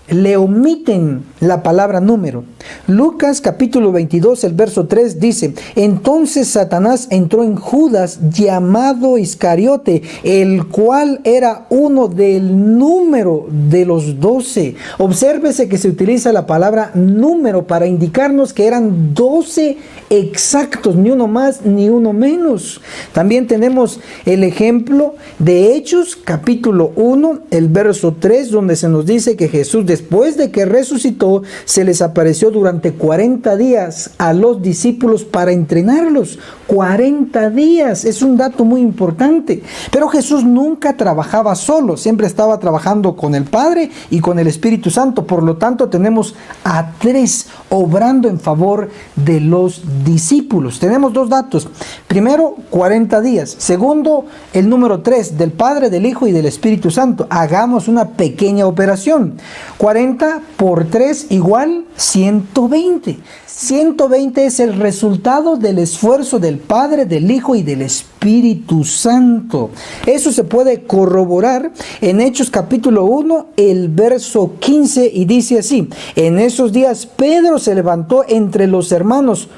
le omiten la palabra número. Lucas capítulo 22, el verso 3 dice: entonces Satanás entró en Judas, llamado Iscariote, el cual era uno del número de los 12. Obsérvese que se utiliza la palabra número para indicarnos que eran 12 exactos, ni uno más ni uno menos. También tenemos el ejemplo de Hechos capítulo 1, el verso 3, donde se nos dice que Jesús, después de que resucitó, se les apareció durante 40 días a los discípulos para entrenarlos. 40 días, es un dato muy importante. Pero Jesús nunca trabajaba solo, siempre estaba trabajando con el Padre y con el Espíritu Santo. Por lo tanto, tenemos a 3 obrando en favor de los discípulos. Tenemos 2 datos. Primero, 40 días. Segundo, el número 3, del Padre, del Hijo y del Espíritu Santo. Hagamos una pequeña operación. 40 por 3 igual 120. 120 es el resultado del esfuerzo del Padre, del Hijo y del Espíritu Santo. Eso se puede corroborar en Hechos capítulo 1, el verso 15, y dice así: en esos días Pedro se levantó entre los hermanos,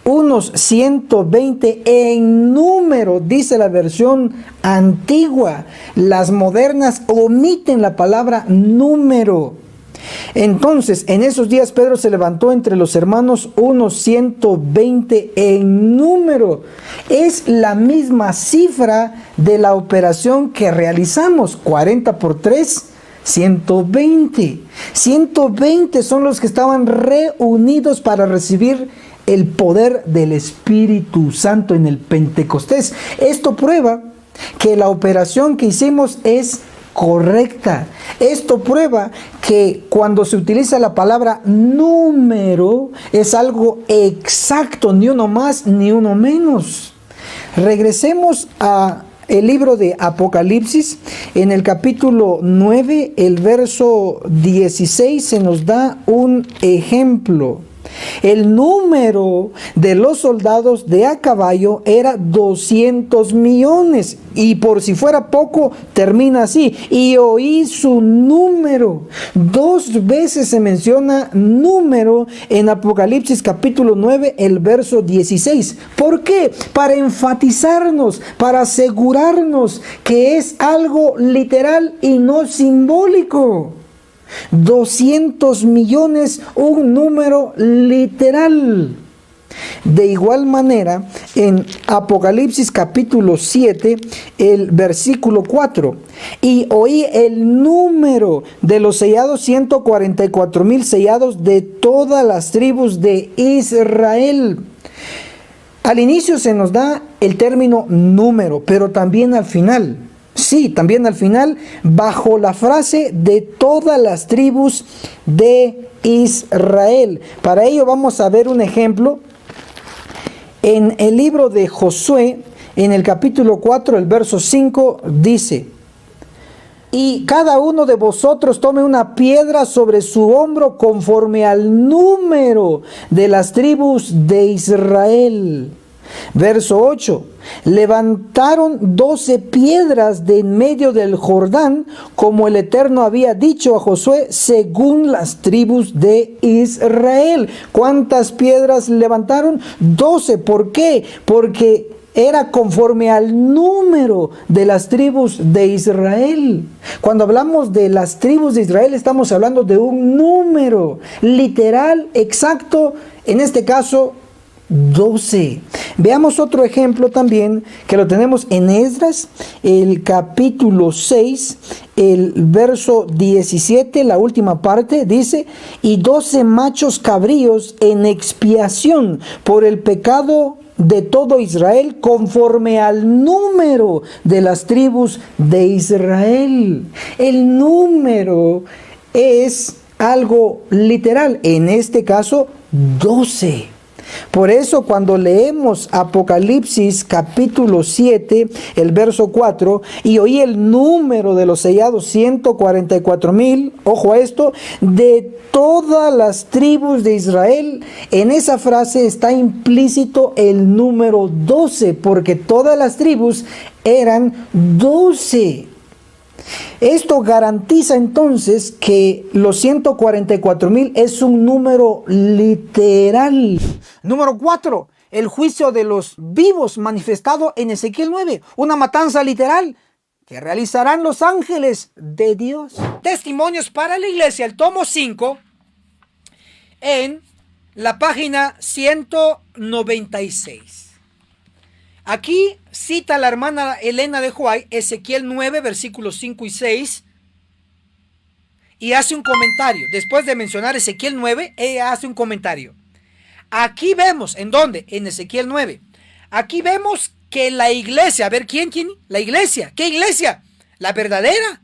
unos 120 en número, dice la versión antigua. Las modernas omiten la palabra número. Entonces, en esos días Pedro se levantó entre los hermanos, unos 120 en número. Es la misma cifra de la operación que realizamos. 40 por 3, 120. 120 son los que estaban reunidos para recibir el poder del Espíritu Santo en el Pentecostés. Esto prueba que la operación que hicimos es correcta. Esto prueba que cuando se utiliza la palabra número es algo exacto, ni uno más ni uno menos. Regresemos a el libro de Apocalipsis. En el capítulo 9, el verso 16, se nos da un ejemplo. El número de los soldados de a caballo era 200 millones. Y por si fuera poco, termina así: y oí su número. 2 veces se menciona número en Apocalipsis capítulo 9, el verso 16. ¿Por qué? Para enfatizarnos, para asegurarnos que es algo literal y no simbólico. 200 millones, un número literal. De igual manera, en Apocalipsis capítulo 7, el versículo 4: y oí el número de los sellados, 144,000 sellados de todas las tribus de Israel. Al inicio se nos da el término número, pero también al final. Sí, también al final, bajo la frase de todas las tribus de Israel. Para ello vamos a ver un ejemplo en el libro de Josué, en el capítulo 4, el verso 5, dice: y cada uno de vosotros tome una piedra sobre su hombro conforme al número de las tribus de Israel. Verso 8: levantaron 12 piedras de en medio del Jordán, como el Eterno había dicho a Josué, según las tribus de Israel. ¿Cuántas piedras levantaron? 12. ¿Por qué? Porque era conforme al número de las tribus de Israel. Cuando hablamos de las tribus de Israel, estamos hablando de un número literal, exacto, en este caso 12. Veamos otro ejemplo también, que lo tenemos en Esdras, el capítulo 6, el verso 17, la última parte, dice: y 12 machos cabríos en expiación por el pecado de todo Israel, conforme al número de las tribus de Israel. El número es algo literal, en este caso 12. Por eso cuando leemos Apocalipsis capítulo 7, el verso 4, y oí el número de los sellados 144,000, ojo a esto, de todas las tribus de Israel, en esa frase está implícito el número 12, porque todas las tribus eran 12. Esto garantiza entonces que los 144,000 es un número literal. Número 4. El juicio de los vivos manifestado en Ezequiel 9. Una matanza literal que realizarán los ángeles de Dios. Testimonios para la Iglesia, el tomo 5, en la página 196. Aquí cita la hermana Elena de White Ezequiel 9, versículos 5 y 6, y hace un comentario. Después de mencionar Ezequiel 9, ella hace un comentario. Aquí vemos, ¿en dónde? En Ezequiel 9. Aquí vemos que la iglesia, a ver, ¿quién? La iglesia. ¿Qué iglesia? La verdadera.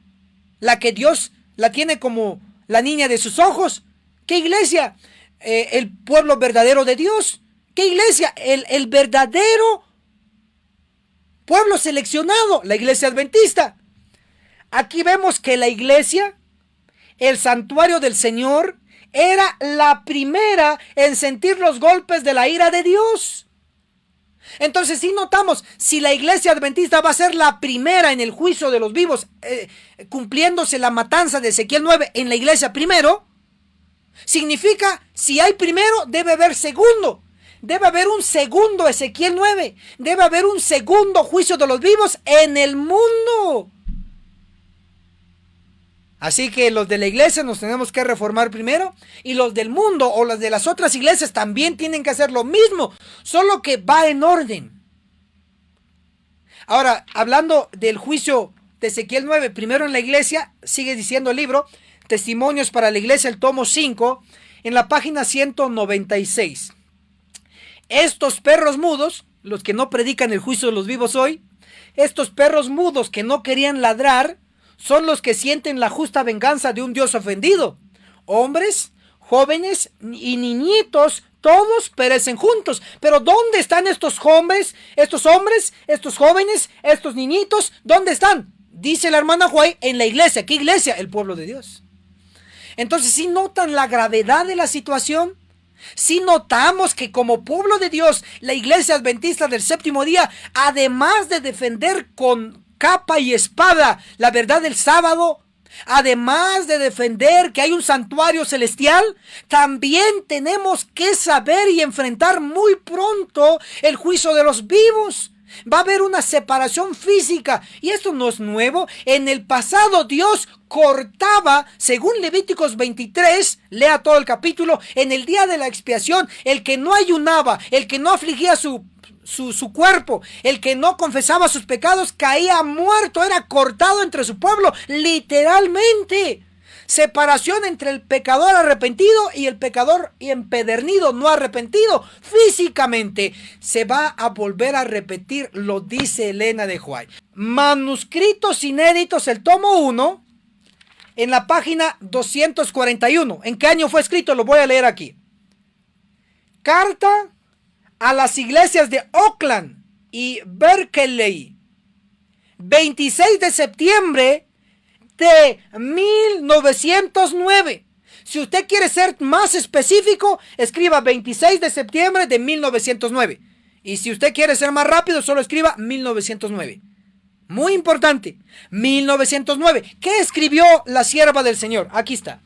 La que Dios la tiene como la niña de sus ojos. ¿Qué iglesia? El pueblo verdadero de Dios. ¿Qué iglesia? El verdadero pueblo seleccionado, la iglesia adventista. Aquí vemos que la iglesia, el santuario del Señor, era la primera en sentir los golpes de la ira de Dios. Entonces, si notamos, si la iglesia adventista va a ser la primera en el juicio de los vivos, cumpliéndose la matanza de Ezequiel 9 en la iglesia primero, significa, si hay primero, debe haber segundo. Debe haber un segundo Ezequiel 9. Debe haber un segundo juicio de los vivos en el mundo. Así que los de la iglesia nos tenemos que reformar primero, y los del mundo o los de las otras iglesias también tienen que hacer lo mismo, solo que va en orden. Ahora, hablando del juicio de Ezequiel 9, primero en la iglesia, sigue diciendo el libro, Testimonios para la Iglesia, el tomo 5, en la página 196. Estos perros mudos, los que no predican el juicio de los vivos hoy, estos perros mudos que no querían ladrar, son los que sienten la justa venganza de un Dios ofendido. Hombres, jóvenes y niñitos, todos perecen juntos. Pero ¿dónde están estos hombres, estos jóvenes, estos niñitos? ¿Dónde están? Dice la hermana White, en la iglesia. ¿Qué iglesia? El pueblo de Dios. Entonces, ¿sí notan la gravedad de la situación? Si notamos que como pueblo de Dios, la iglesia adventista del séptimo día, además de defender con capa y espada la verdad del sábado, además de defender que hay un santuario celestial, también tenemos que saber y enfrentar muy pronto el juicio de los vivos. Va a haber una separación física, y esto no es nuevo. En el pasado Dios cortaba, según Levíticos 23, lea todo el capítulo, en el día de la expiación, el que no ayunaba, el que no afligía su cuerpo, el que no confesaba sus pecados, caía muerto, era cortado entre su pueblo, literalmente. Separación entre el pecador arrepentido y el pecador empedernido, no arrepentido. Físicamente se va a volver a repetir, lo dice Elena de White. Manuscritos inéditos, el tomo 1, en la página 241. ¿En qué año fue escrito? Lo voy a leer aquí. Carta a las iglesias de Oakland y Berkeley, 26 de septiembre de 1909. Si usted quiere ser más específico, escriba 26 de septiembre de 1909. Y si usted quiere ser más rápido, solo escriba 1909. Muy importante, 1909. ¿Qué escribió la sierva del Señor? Aquí está.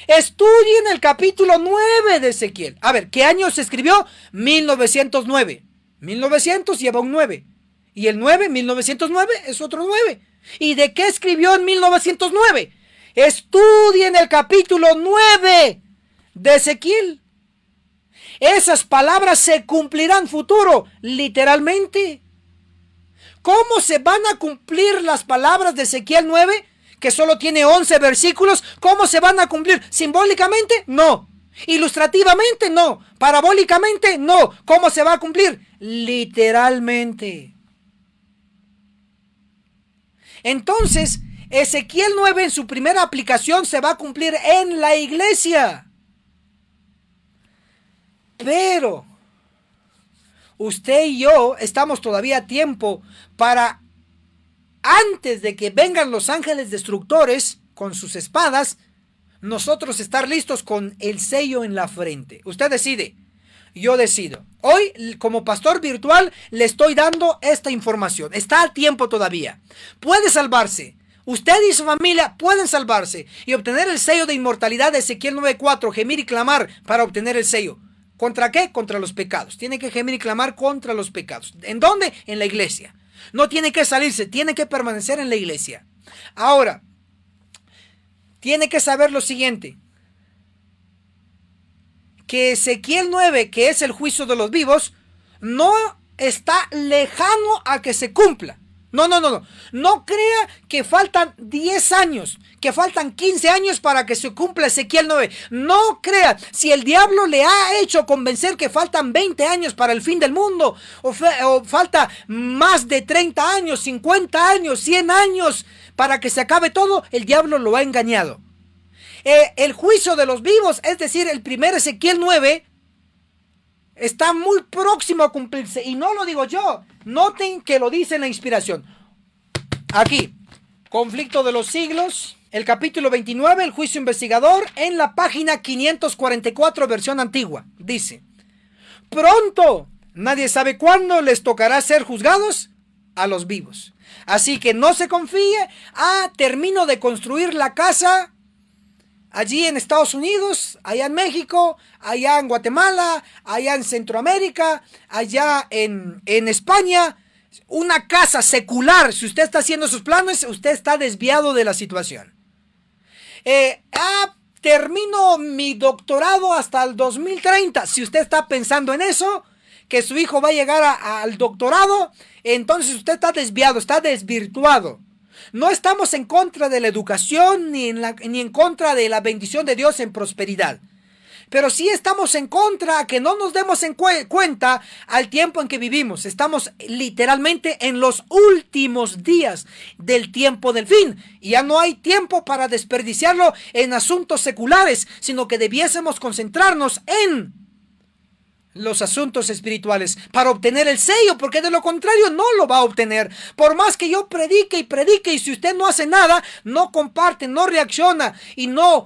Estudien el capítulo 9 de Ezequiel. A ver, ¿qué año se escribió? 1909. 1900 lleva un 9. Y el 9, 1909, es otro 9. ¿Y de qué escribió en 1909? Estudien el capítulo 9 de Ezequiel. Esas palabras se cumplirán futuro, literalmente. ¿Cómo se van a cumplir las palabras de Ezequiel 9, que solo tiene 11 versículos? ¿Cómo se van a cumplir? ¿Simbólicamente? No. ¿Ilustrativamente? No. ¿Parabólicamente? No. ¿Cómo se va a cumplir? Literalmente. Entonces, Ezequiel 9 en su primera aplicación se va a cumplir en la iglesia. Pero usted y yo estamos todavía a tiempo para, antes de que vengan los ángeles destructores con sus espadas, nosotros estar listos con el sello en la frente. Usted decide, yo decido. Hoy, como pastor virtual, le estoy dando esta información. Está a tiempo todavía. Puede salvarse. Usted y su familia pueden salvarse y obtener el sello de inmortalidad de Ezequiel 9:4, gemir y clamar para obtener el sello. ¿Contra qué? Contra los pecados. Tiene que gemir y clamar contra los pecados. ¿En dónde? En la iglesia. No tiene que salirse, tiene que permanecer en la iglesia. Ahora, tiene que saber lo siguiente. Que Ezequiel 9, que es el juicio de los vivos, no está lejano a que se cumpla. No. No crea que faltan 10 años, que faltan 15 años para que se cumpla Ezequiel 9. No crea. Si el diablo le ha hecho convencer que faltan 20 años para el fin del mundo, o falta más de 30 años, 50 años, 100 años para que se acabe todo, el diablo lo ha engañado. El juicio de los vivos, es decir, el primer Ezequiel 9, está muy próximo a cumplirse. Y no lo digo yo. Noten que lo dice en la inspiración. Aquí, Conflicto de los Siglos, el capítulo 29, el juicio investigador, en la página 544, versión antigua. Dice: pronto, nadie sabe cuándo les tocará ser juzgados a los vivos. Así que no se confíe. Termino de construir la casa allí en Estados Unidos, allá en México, allá en Guatemala, allá en Centroamérica, allá en España. Una casa secular. Si usted está haciendo sus planes, usted está desviado de la situación. Termino mi doctorado hasta el 2030. Si usted está pensando en eso, que su hijo va a llegar al doctorado, entonces usted está desviado, está desvirtuado. No estamos en contra de la educación ni en contra de la bendición de Dios en prosperidad. Pero sí estamos en contra que no nos demos en cuenta al tiempo en que vivimos. Estamos literalmente en los últimos días del tiempo del fin. Y ya no hay tiempo para desperdiciarlo en asuntos seculares, sino que debiésemos concentrarnos en los asuntos espirituales para obtener el sello, porque de lo contrario no lo va a obtener. Por más que yo predique y si usted no hace nada, no comparte, no reacciona y no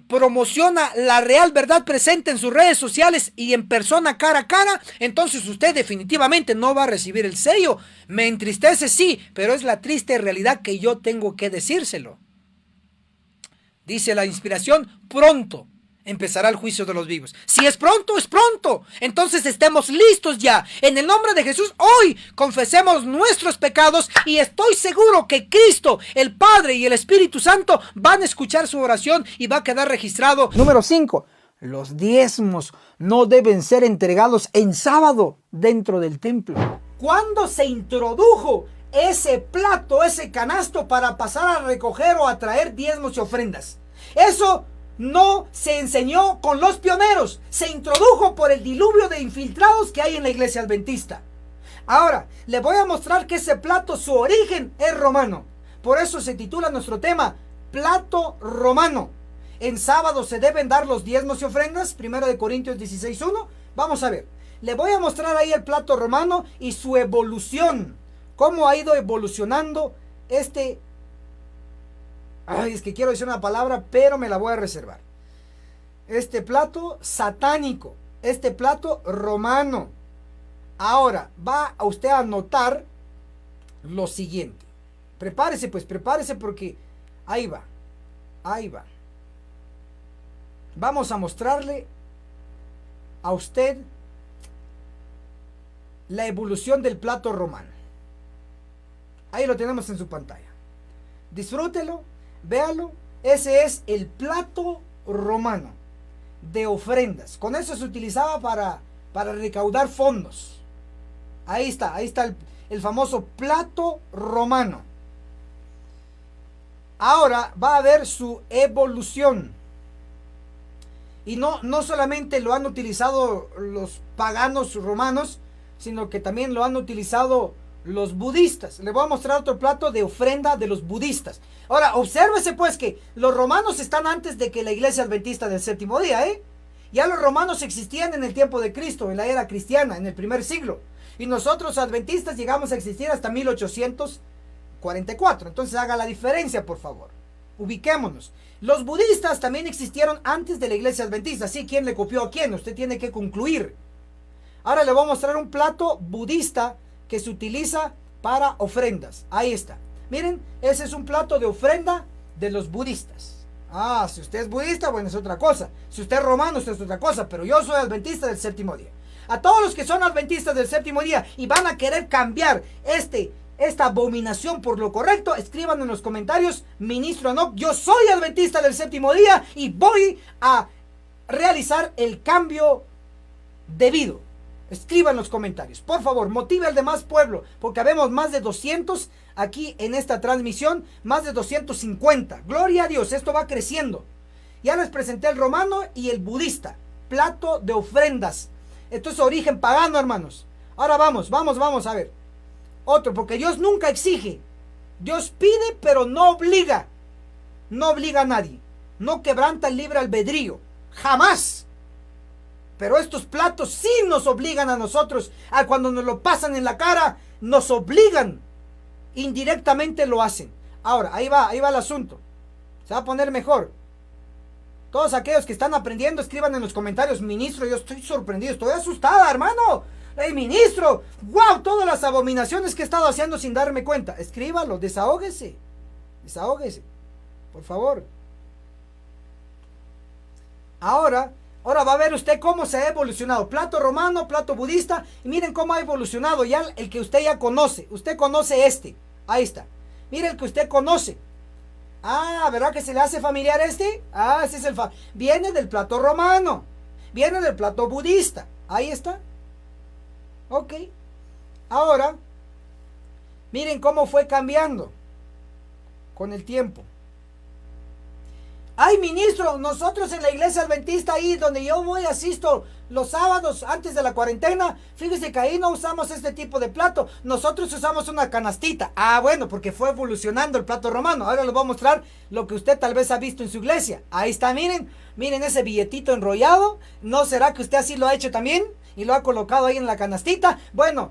promociona la real verdad presente en sus redes sociales y en persona cara a cara, entonces usted definitivamente no va a recibir el sello. Me entristece, sí, pero es la triste realidad que yo tengo que decírselo. Dice la inspiración: pronto empezará el juicio de los vivos. Si es pronto, es pronto. Entonces estemos listos ya. En el nombre de Jesús, hoy confesemos nuestros pecados y estoy seguro que Cristo, el Padre y el Espíritu Santo van a escuchar su oración y va a quedar registrado. Número 5. Los diezmos no deben ser entregados en sábado dentro del templo. ¿Cuándo se introdujo ese plato, ese canasto para pasar a recoger o a traer diezmos y ofrendas? Eso no se enseñó con los pioneros, se introdujo por el diluvio de infiltrados que hay en la iglesia adventista. Ahora, le voy a mostrar que ese plato, su origen es romano. Por eso se titula nuestro tema, Plato Romano. En sábado se deben dar los diezmos y ofrendas, 1 Corintios 16:1. Vamos a ver, le voy a mostrar ahí el plato romano y su evolución, cómo ha ido evolucionando es que quiero decir una palabra, pero me la voy a reservar. Este plato satánico, este plato romano. Ahora, va a usted a notar lo siguiente. Prepárese porque ahí va. Vamos a mostrarle a usted la evolución del plato romano. Ahí lo tenemos en su pantalla. Disfrútelo. Véalo, ese es el plato romano. de ofrendas. Con eso se utilizaba para recaudar fondos. Ahí está el famoso plato romano. Ahora va a haber su evolución. Y no solamente lo han utilizado los paganos romanos, sino que también lo han utilizado los budistas. Le voy a mostrar otro plato de ofrenda de los budistas. Ahora, obsérvese pues que los romanos están antes de que la iglesia adventista del séptimo día, Ya los romanos existían en el tiempo de Cristo, en la era cristiana, en el primer siglo. Y nosotros adventistas llegamos a existir hasta 1844. Entonces haga la diferencia, por favor. Ubiquémonos. Los budistas también existieron antes de la iglesia adventista. Así, ¿quién le copió a quién? Usted tiene que concluir. Ahora le voy a mostrar un plato budista que se utiliza para ofrendas. Ahí está. Miren, ese es un plato de ofrenda de los budistas. Si usted es budista, bueno, es otra cosa. Si usted es romano, usted es otra cosa. Pero yo soy adventista del séptimo día. A todos los que son adventistas del séptimo día y van a querer cambiar esta abominación por lo correcto, escriban en los comentarios: Ministro Enoch, yo soy adventista del séptimo día y voy a realizar el cambio debido. Escriban en los comentarios, por favor, motive al demás pueblo, porque habemos más de 200 aquí en esta transmisión, más de 250. Gloria a Dios, esto va creciendo. Ya les presenté el romano y el budista, plato de ofrendas. Esto es origen pagano, hermanos. Ahora vamos a ver. Otro, porque Dios nunca exige. Dios pide, pero no obliga. No obliga a nadie. No quebranta el libre albedrío. Jamás. Pero estos platos sí nos obligan a nosotros. Cuando nos lo pasan en la cara, nos obligan. Indirectamente lo hacen. Ahora, ahí va el asunto. Se va a poner mejor. Todos aquellos que están aprendiendo, escriban en los comentarios: Ministro, yo estoy sorprendido, estoy asustada, hermano. ¡Hey, ministro! ¡Wow! Todas las abominaciones que he estado haciendo sin darme cuenta. Escríbalo, desahógese. Desahógese. Por favor. Ahora va a ver usted cómo se ha evolucionado. Plato romano, plato budista. Y miren cómo ha evolucionado ya el que usted ya conoce. Usted conoce este. Ahí está. Mire el que usted conoce. ¿Verdad que se le hace familiar este? Ese es viene del plato romano. Viene del plato budista. Ahí está. Ok. Ahora, miren cómo fue cambiando con el tiempo. Ay, ministro, nosotros en la iglesia adventista, ahí donde yo voy, asisto los sábados antes de la cuarentena, fíjese que ahí no usamos este tipo de plato. Nosotros usamos una canastita. Bueno, porque fue evolucionando el plato romano. Ahora les voy a mostrar lo que usted tal vez ha visto en su iglesia. Ahí está, miren ese billetito enrollado. ¿No será que usted así lo ha hecho también? Y lo ha colocado ahí en la canastita. Bueno,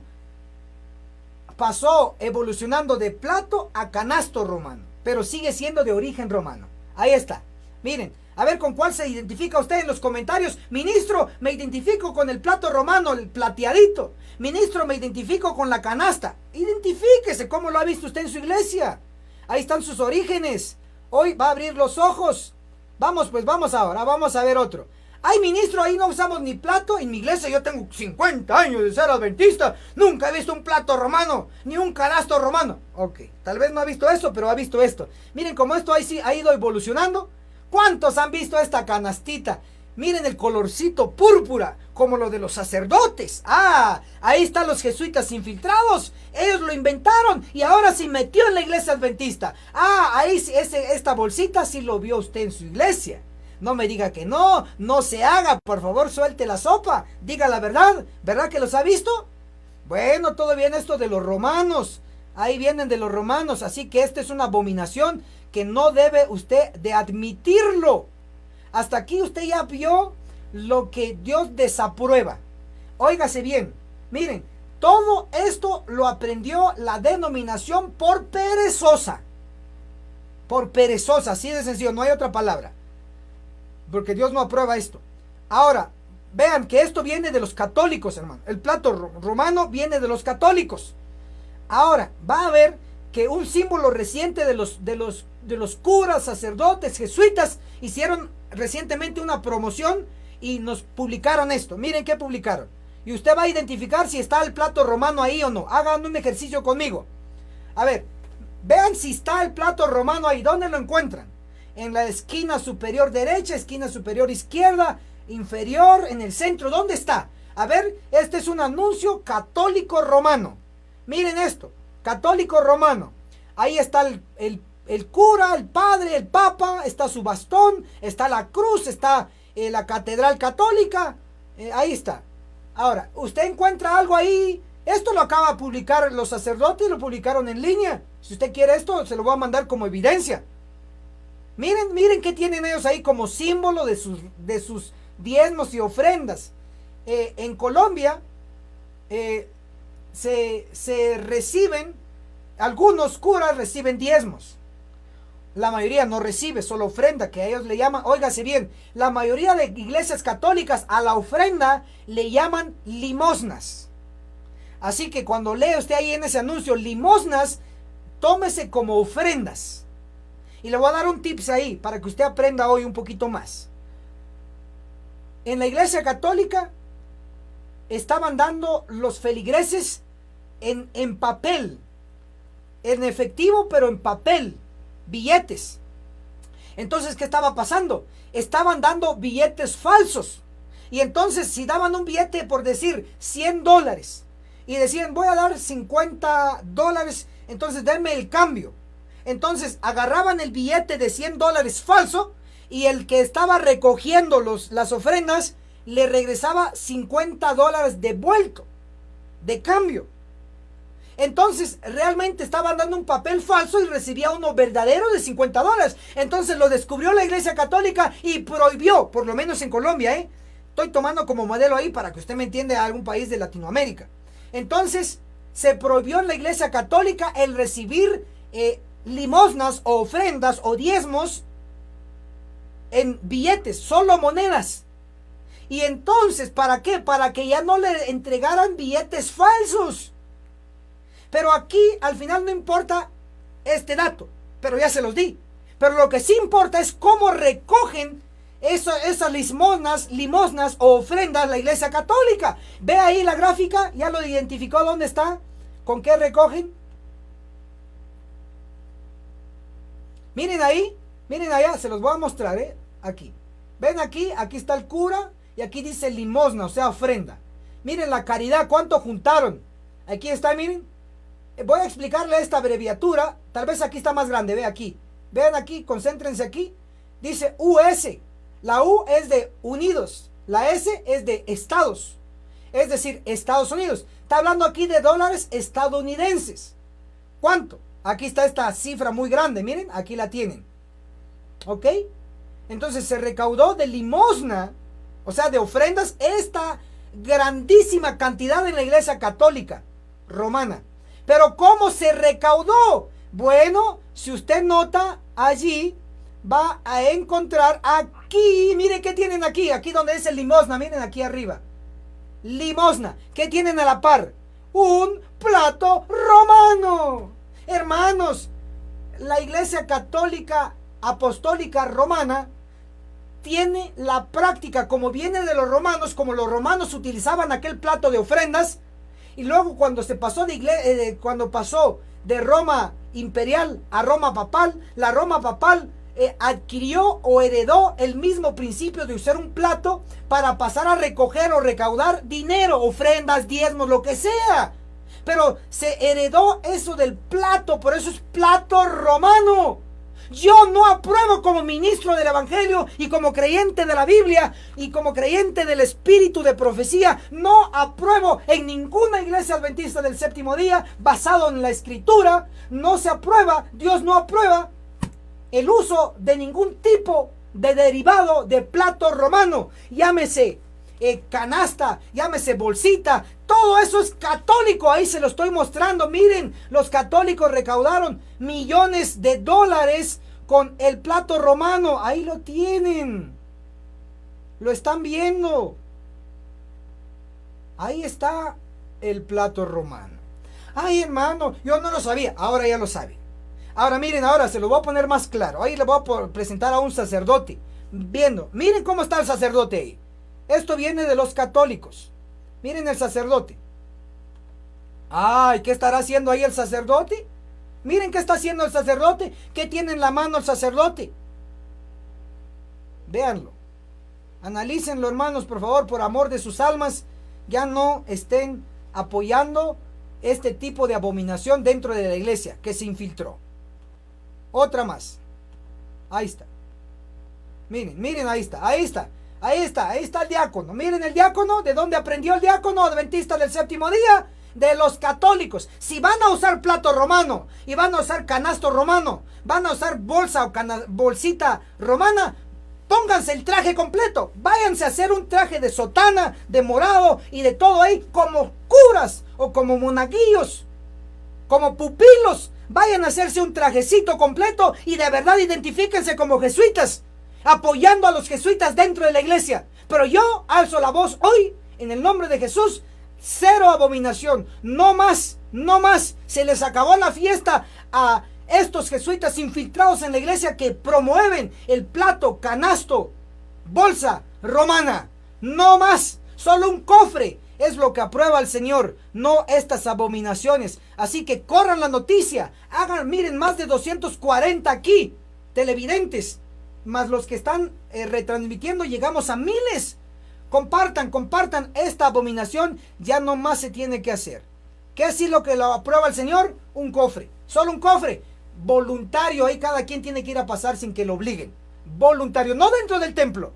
pasó evolucionando de plato a canasto romano, pero sigue siendo de origen romano. Ahí está. Miren, a ver con cuál se identifica usted en los comentarios. Ministro, me identifico con el plato romano, el plateadito. Ministro, me identifico con la canasta. Identifíquese, ¿cómo lo ha visto usted en su iglesia? Ahí están sus orígenes. Hoy va a abrir los ojos. Vamos ahora, vamos a ver otro. Ay, ministro, ahí no usamos ni plato. En mi iglesia yo tengo 50 años de ser adventista. Nunca he visto un plato romano, ni un canasto romano. Ok, tal vez no ha visto eso, pero ha visto esto. Miren cómo esto ahí sí ha ido evolucionando. ¿Cuántos han visto esta canastita? Miren el colorcito púrpura, como lo de los sacerdotes. Ahí están los jesuitas infiltrados. Ellos lo inventaron y ahora se metió en la iglesia adventista. Ahí esta bolsita sí lo vio usted en su iglesia. No me diga que no se haga, por favor, suelte la sopa. Diga la verdad, ¿verdad que los ha visto? Bueno, todo bien esto de los romanos. Ahí vienen de los romanos, así que esta es una abominación que no debe usted de admitirlo. Hasta aquí usted ya vio lo que Dios desaprueba. Óigase bien, miren, todo esto lo aprendió la denominación por perezosa. Por perezosa, así de sencillo, no hay otra palabra. Porque Dios no aprueba esto. Ahora, vean que esto viene de los católicos, hermano. El plato romano viene de los católicos. Ahora, va a ver que un símbolo reciente de los curas, sacerdotes, jesuitas, hicieron recientemente una promoción y nos publicaron esto. Miren qué publicaron. Y usted va a identificar si está el plato romano ahí o no. Hagan un ejercicio conmigo. A ver, vean si está el plato romano ahí. ¿Dónde lo encuentran? En la esquina superior derecha, esquina superior izquierda, inferior, en el centro. ¿Dónde está? A ver, este es un anuncio católico romano. Miren esto, católico romano. Ahí está el cura, el padre, el papa, está su bastón, está la cruz, está la catedral católica. Ahí está. Ahora, usted encuentra algo ahí. Esto lo acaba de publicar los sacerdotes, lo publicaron en línea. Si usted quiere esto, se lo voy a mandar como evidencia. Miren qué tienen ellos ahí como símbolo de sus diezmos y ofrendas. En Colombia se reciben, algunos curas reciben diezmos. La mayoría no recibe, solo ofrenda, que a ellos le llaman, óigase bien, la mayoría de iglesias católicas a la ofrenda le llaman limosnas. Así que cuando lee usted ahí en ese anuncio limosnas, tómese como ofrendas. Y le voy a dar un tips ahí para que usted aprenda hoy un poquito más. En la iglesia católica estaban dando los feligreses en papel, en efectivo, pero en papel, billetes. Entonces, ¿qué estaba pasando? Estaban dando billetes falsos. Y entonces, si daban un billete, por decir, $100, y decían, voy a dar $50, entonces denme el cambio. Entonces, agarraban el billete de $100 falso, y el que estaba recogiendo las ofrendas, le regresaba $50 devuelto, de cambio. Entonces, realmente estaban dando un papel falso y recibía uno verdadero de $50. Entonces lo descubrió la Iglesia Católica y prohibió, por lo menos en Colombia, estoy tomando como modelo ahí para que usted me entienda, algún país de Latinoamérica. Entonces, se prohibió en la Iglesia Católica el recibir limosnas o ofrendas o diezmos en billetes, solo monedas. Y entonces, ¿para qué? Para que ya no le entregaran billetes falsos. Pero aquí al final no importa este dato, pero ya se los di. Pero lo que sí importa es cómo recogen esas limosnas o ofrendas la Iglesia Católica. Ve ahí la gráfica, ya lo identificó dónde está, con qué recogen. Miren ahí, miren allá, se los voy a mostrar, aquí. Ven aquí, aquí está el cura y aquí dice limosna, o sea, ofrenda. Miren la caridad, cuánto juntaron. Aquí está, miren. Voy a explicarle esta abreviatura. Tal vez aquí está más grande, ve aquí. Vean aquí, concéntrense aquí. Dice US. La U es de Unidos. La S es de Estados. Es decir, Estados Unidos. Está hablando aquí de dólares estadounidenses. ¿Cuánto? Aquí está esta cifra muy grande. Miren, aquí la tienen. ¿Ok? Entonces se recaudó de limosna, o sea, de ofrendas, esta grandísima cantidad en la Iglesia Católica Romana. Pero ¿cómo se recaudó? Bueno, si usted nota allí, va a encontrar aquí, miren qué tienen aquí, aquí donde dice limosna, miren aquí arriba. Limosna, ¿qué tienen a la par? Un plato romano. Hermanos, la Iglesia Católica Apostólica Romana tiene la práctica, como viene de los romanos, como los romanos utilizaban aquel plato de ofrendas. Y luego cuando se pasó cuando pasó de Roma imperial a Roma papal, la Roma papal adquirió o heredó el mismo principio de usar un plato para pasar a recoger o recaudar dinero, ofrendas, diezmos, lo que sea. Pero se heredó eso del plato, por eso es plato romano. Yo no apruebo como ministro del Evangelio y como creyente de la Biblia y como creyente del espíritu de profecía, no apruebo en ninguna iglesia adventista del séptimo día, basado en la escritura, no se aprueba, Dios no aprueba el uso de ningún tipo de derivado de plato romano, llámese canasta, llámese bolsita, todo eso es católico. Ahí se lo estoy mostrando. Miren, los católicos recaudaron millones de dólares con el plato romano. Ahí lo tienen, lo están viendo. Ahí está el plato romano. Ay, hermano, yo no lo sabía, ahora ya lo sabe. Ahora miren, ahora se lo voy a poner más claro. Ahí le voy a presentar a un sacerdote viendo. Miren cómo está el sacerdote ahí. Esto viene de los católicos. Miren el sacerdote. Ay, ¿qué estará haciendo ahí el sacerdote? Miren qué está haciendo el sacerdote. ¿Qué tiene en la mano el sacerdote? Véanlo. Analícenlo, hermanos, por favor, por amor de sus almas. Ya no estén apoyando este tipo de abominación dentro de la iglesia que se infiltró. Otra más. Ahí está. Miren, miren, ahí está, ahí está. Ahí está el diácono. Miren el diácono, ¿de dónde aprendió el diácono adventista del séptimo día? De los católicos. Si van a usar plato romano y van a usar canasto romano, van a usar bolsa o bolsita romana, pónganse el traje completo. Váyanse a hacer un traje de sotana, de morado y de todo ahí, como curas o como monaguillos, como pupilos. Vayan a hacerse un trajecito completo y de verdad identifíquense como jesuitas, apoyando a los jesuitas dentro de la iglesia. Pero yo alzo la voz hoy en el nombre de Jesús. Cero abominación, no más, no más. Se les acabó la fiesta a estos jesuitas infiltrados en la iglesia que promueven el plato, canasto, bolsa romana. No más, solo un cofre es lo que aprueba el Señor, no estas abominaciones. Así que corran la noticia, hagan, miren, más de 240 aquí, televidentes, más los que están retransmitiendo, llegamos a miles. Compartan esta abominación, ya no más se tiene que hacer. ¿Qué es lo que lo aprueba el Señor? Un cofre, solo un cofre, voluntario, ahí cada quien tiene que ir a pasar sin que lo obliguen. Voluntario, no dentro del templo,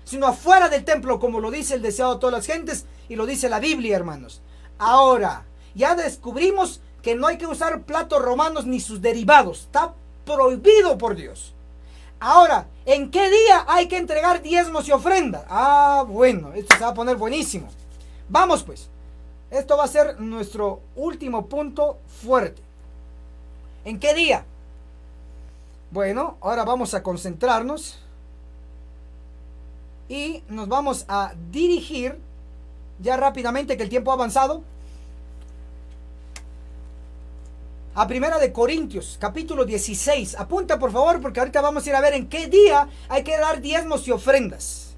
sino afuera del templo, como lo dice el deseado de todas las gentes y lo dice la Biblia, hermanos. Ahora, ya descubrimos que no hay que usar platos romanos ni sus derivados, está prohibido por Dios. Ahora, ¿en qué día hay que entregar diezmos y ofrendas? Ah, bueno, esto se va a poner buenísimo. Vamos pues, esto va a ser nuestro último punto fuerte. ¿En qué día? Bueno, ahora vamos a concentrarnos y nos vamos a dirigir ya rápidamente, que el tiempo ha avanzado, a Primera de Corintios, capítulo 16. Apunta por favor, porque ahorita vamos a ir a ver en qué día hay que dar diezmos y ofrendas.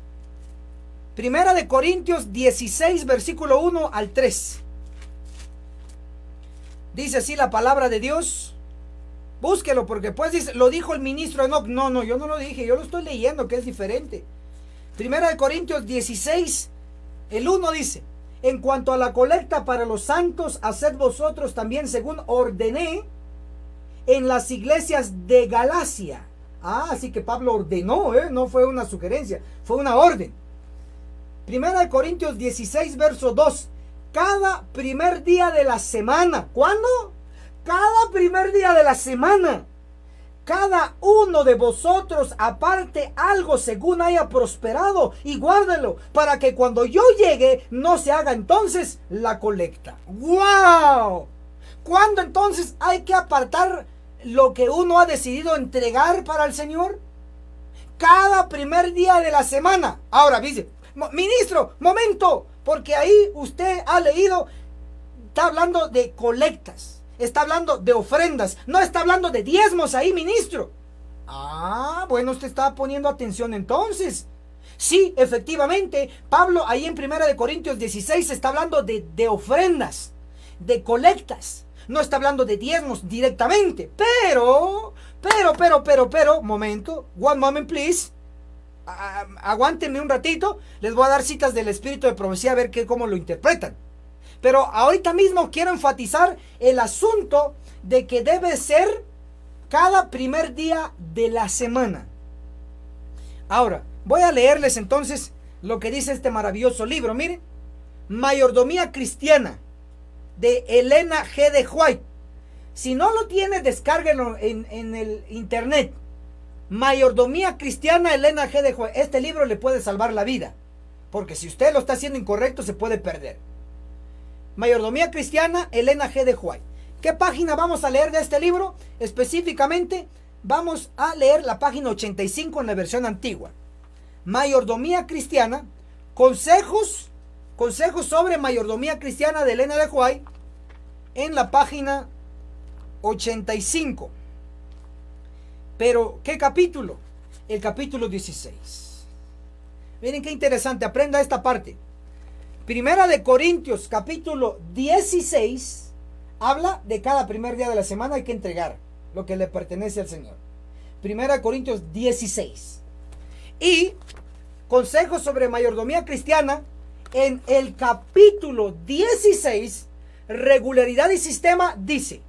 Primera de Corintios 16, versículo 1 al 3. Dice así la palabra de Dios. Búsquelo, porque pues dice, lo dijo el ministro Enoch. No, yo no lo dije, yo lo estoy leyendo, que es diferente. Primera de Corintios 16, el 1 dice: en cuanto a la colecta para los santos, haced vosotros también según ordené en las iglesias de Galacia. Así que Pablo ordenó, no fue una sugerencia, fue una orden. Primera de Corintios 16, verso 2. Cada primer día de la semana. ¿Cuándo? Cada primer día de la semana. Cada uno de vosotros aparte algo según haya prosperado y guárdelo, para que cuando yo llegue no se haga entonces la colecta. ¡Wow! ¿Cuándo entonces hay que apartar lo que uno ha decidido entregar para el Señor? Cada primer día de la semana. Ahora dice, ministro, momento, porque ahí usted ha leído, está hablando de colectas. Está hablando de ofrendas, no está hablando de diezmos ahí, ministro. Ah, bueno, usted está poniendo atención entonces. Sí, efectivamente, Pablo ahí en 1 Corintios 16 está hablando de ofrendas, de colectas. No está hablando de diezmos directamente, pero, momento, one moment please. Aguántenme un ratito, les voy a dar citas del Espíritu de Profecía a ver cómo lo interpretan. Pero ahorita mismo quiero enfatizar el asunto de que debe ser cada primer día de la semana. Ahora, voy a leerles entonces lo que dice este maravilloso libro. Miren, Mayordomía Cristiana, de Elena G. de White. Si no lo tiene, descárguenlo en el internet. Mayordomía Cristiana, Elena G. de White. Este libro le puede salvar la vida, porque si usted lo está haciendo incorrecto, se puede perder. Mayordomía Cristiana, Elena G. de White. ¿Qué página vamos a leer de este libro? Específicamente, vamos a leer la página 85 en la versión antigua. Mayordomía Cristiana, consejos sobre mayordomía cristiana de Elena de White, en la página 85. Pero, ¿qué capítulo? El capítulo 16. Miren qué interesante, aprenda esta parte. Primera de Corintios, capítulo 16, habla de cada primer día de la semana hay que entregar lo que le pertenece al Señor. Primera de Corintios 16. Y Consejos sobre mayordomía cristiana, en el capítulo 16, regularidad y sistema, dice: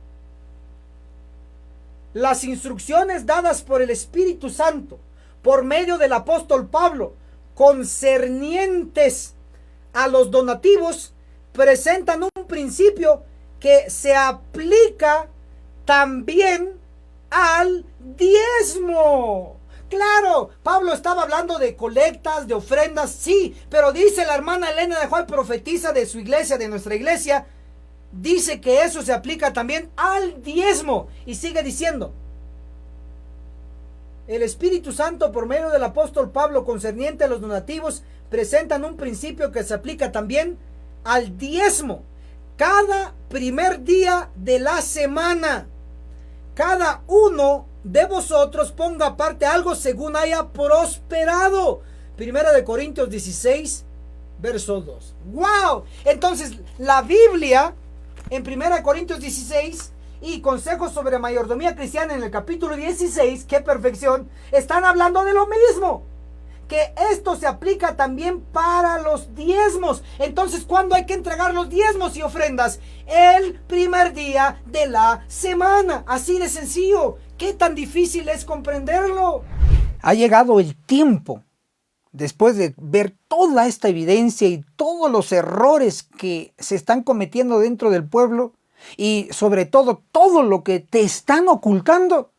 las instrucciones dadas por el Espíritu Santo por medio del apóstol Pablo concernientes a los donativos presentan un principio que se aplica también al diezmo. Claro, Pablo estaba hablando de colectas, de ofrendas, sí, pero dice la hermana Elena de Juárez, profetisa de su iglesia, de nuestra iglesia, dice que eso se aplica también al diezmo. Y sigue diciendo: el Espíritu Santo por medio del apóstol Pablo concerniente a los donativos presentan un principio que se aplica también al diezmo. Cada primer día de la semana, cada uno de vosotros ponga aparte algo según haya prosperado. Primera de Corintios 16, verso 2. ¡Wow! Entonces, la Biblia, en Primera de Corintios 16, y consejos sobre mayordomía cristiana en el capítulo 16, ¡qué perfección!, están hablando de lo mismo. Que esto se aplica también para los diezmos. Entonces, ¿cuándo hay que entregar los diezmos y ofrendas? El primer día de la semana. Así de sencillo. ¿Qué tan difícil es comprenderlo? Ha llegado el tiempo, después de ver toda esta evidencia y todos los errores que se están cometiendo dentro del pueblo, y sobre todo lo que te están ocultando,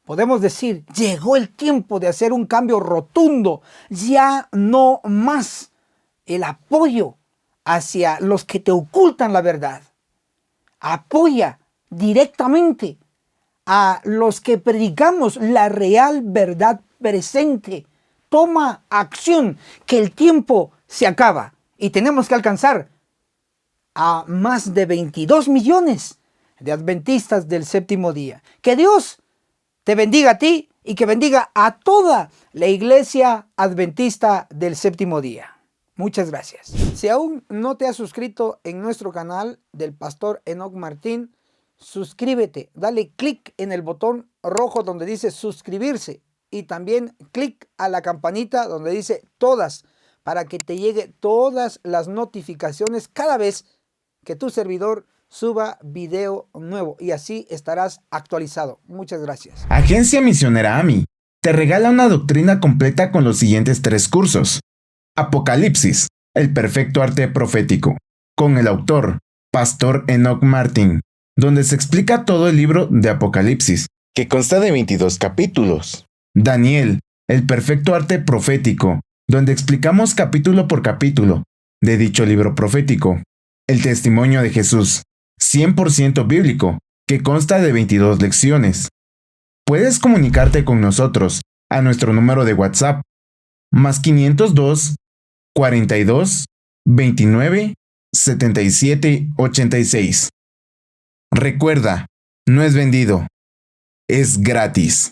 podemos decir, llegó el tiempo de hacer un cambio rotundo. Ya no más el apoyo hacia los que te ocultan la verdad. Apoya directamente a los que predicamos la real verdad presente. Toma acción, que el tiempo se acaba y tenemos que alcanzar a más de 22 millones de adventistas del séptimo día. Que Dios te bendiga a ti y que bendiga a toda la iglesia adventista del séptimo día. Muchas gracias. Si aún no te has suscrito en nuestro canal del Pastor Enoc Martín, suscríbete, dale clic en el botón rojo donde dice suscribirse y también clic a la campanita donde dice todas, para que te llegue todas las notificaciones cada vez que tu servidor suba video nuevo, y así estarás actualizado. Muchas gracias. Agencia Misionera AMI te regala una doctrina completa con los siguientes 3 cursos. Apocalipsis, el perfecto arte profético, con el autor Pastor Enoc Martín, donde se explica todo el libro de Apocalipsis, que consta de 22 capítulos. Daniel, el perfecto arte profético, donde explicamos capítulo por capítulo de dicho libro profético. El testimonio de Jesús, 100% bíblico, que consta de 22 lecciones. Puedes comunicarte con nosotros a nuestro número de WhatsApp, más 502 42 29 77 86. Recuerda, no es vendido, es gratis.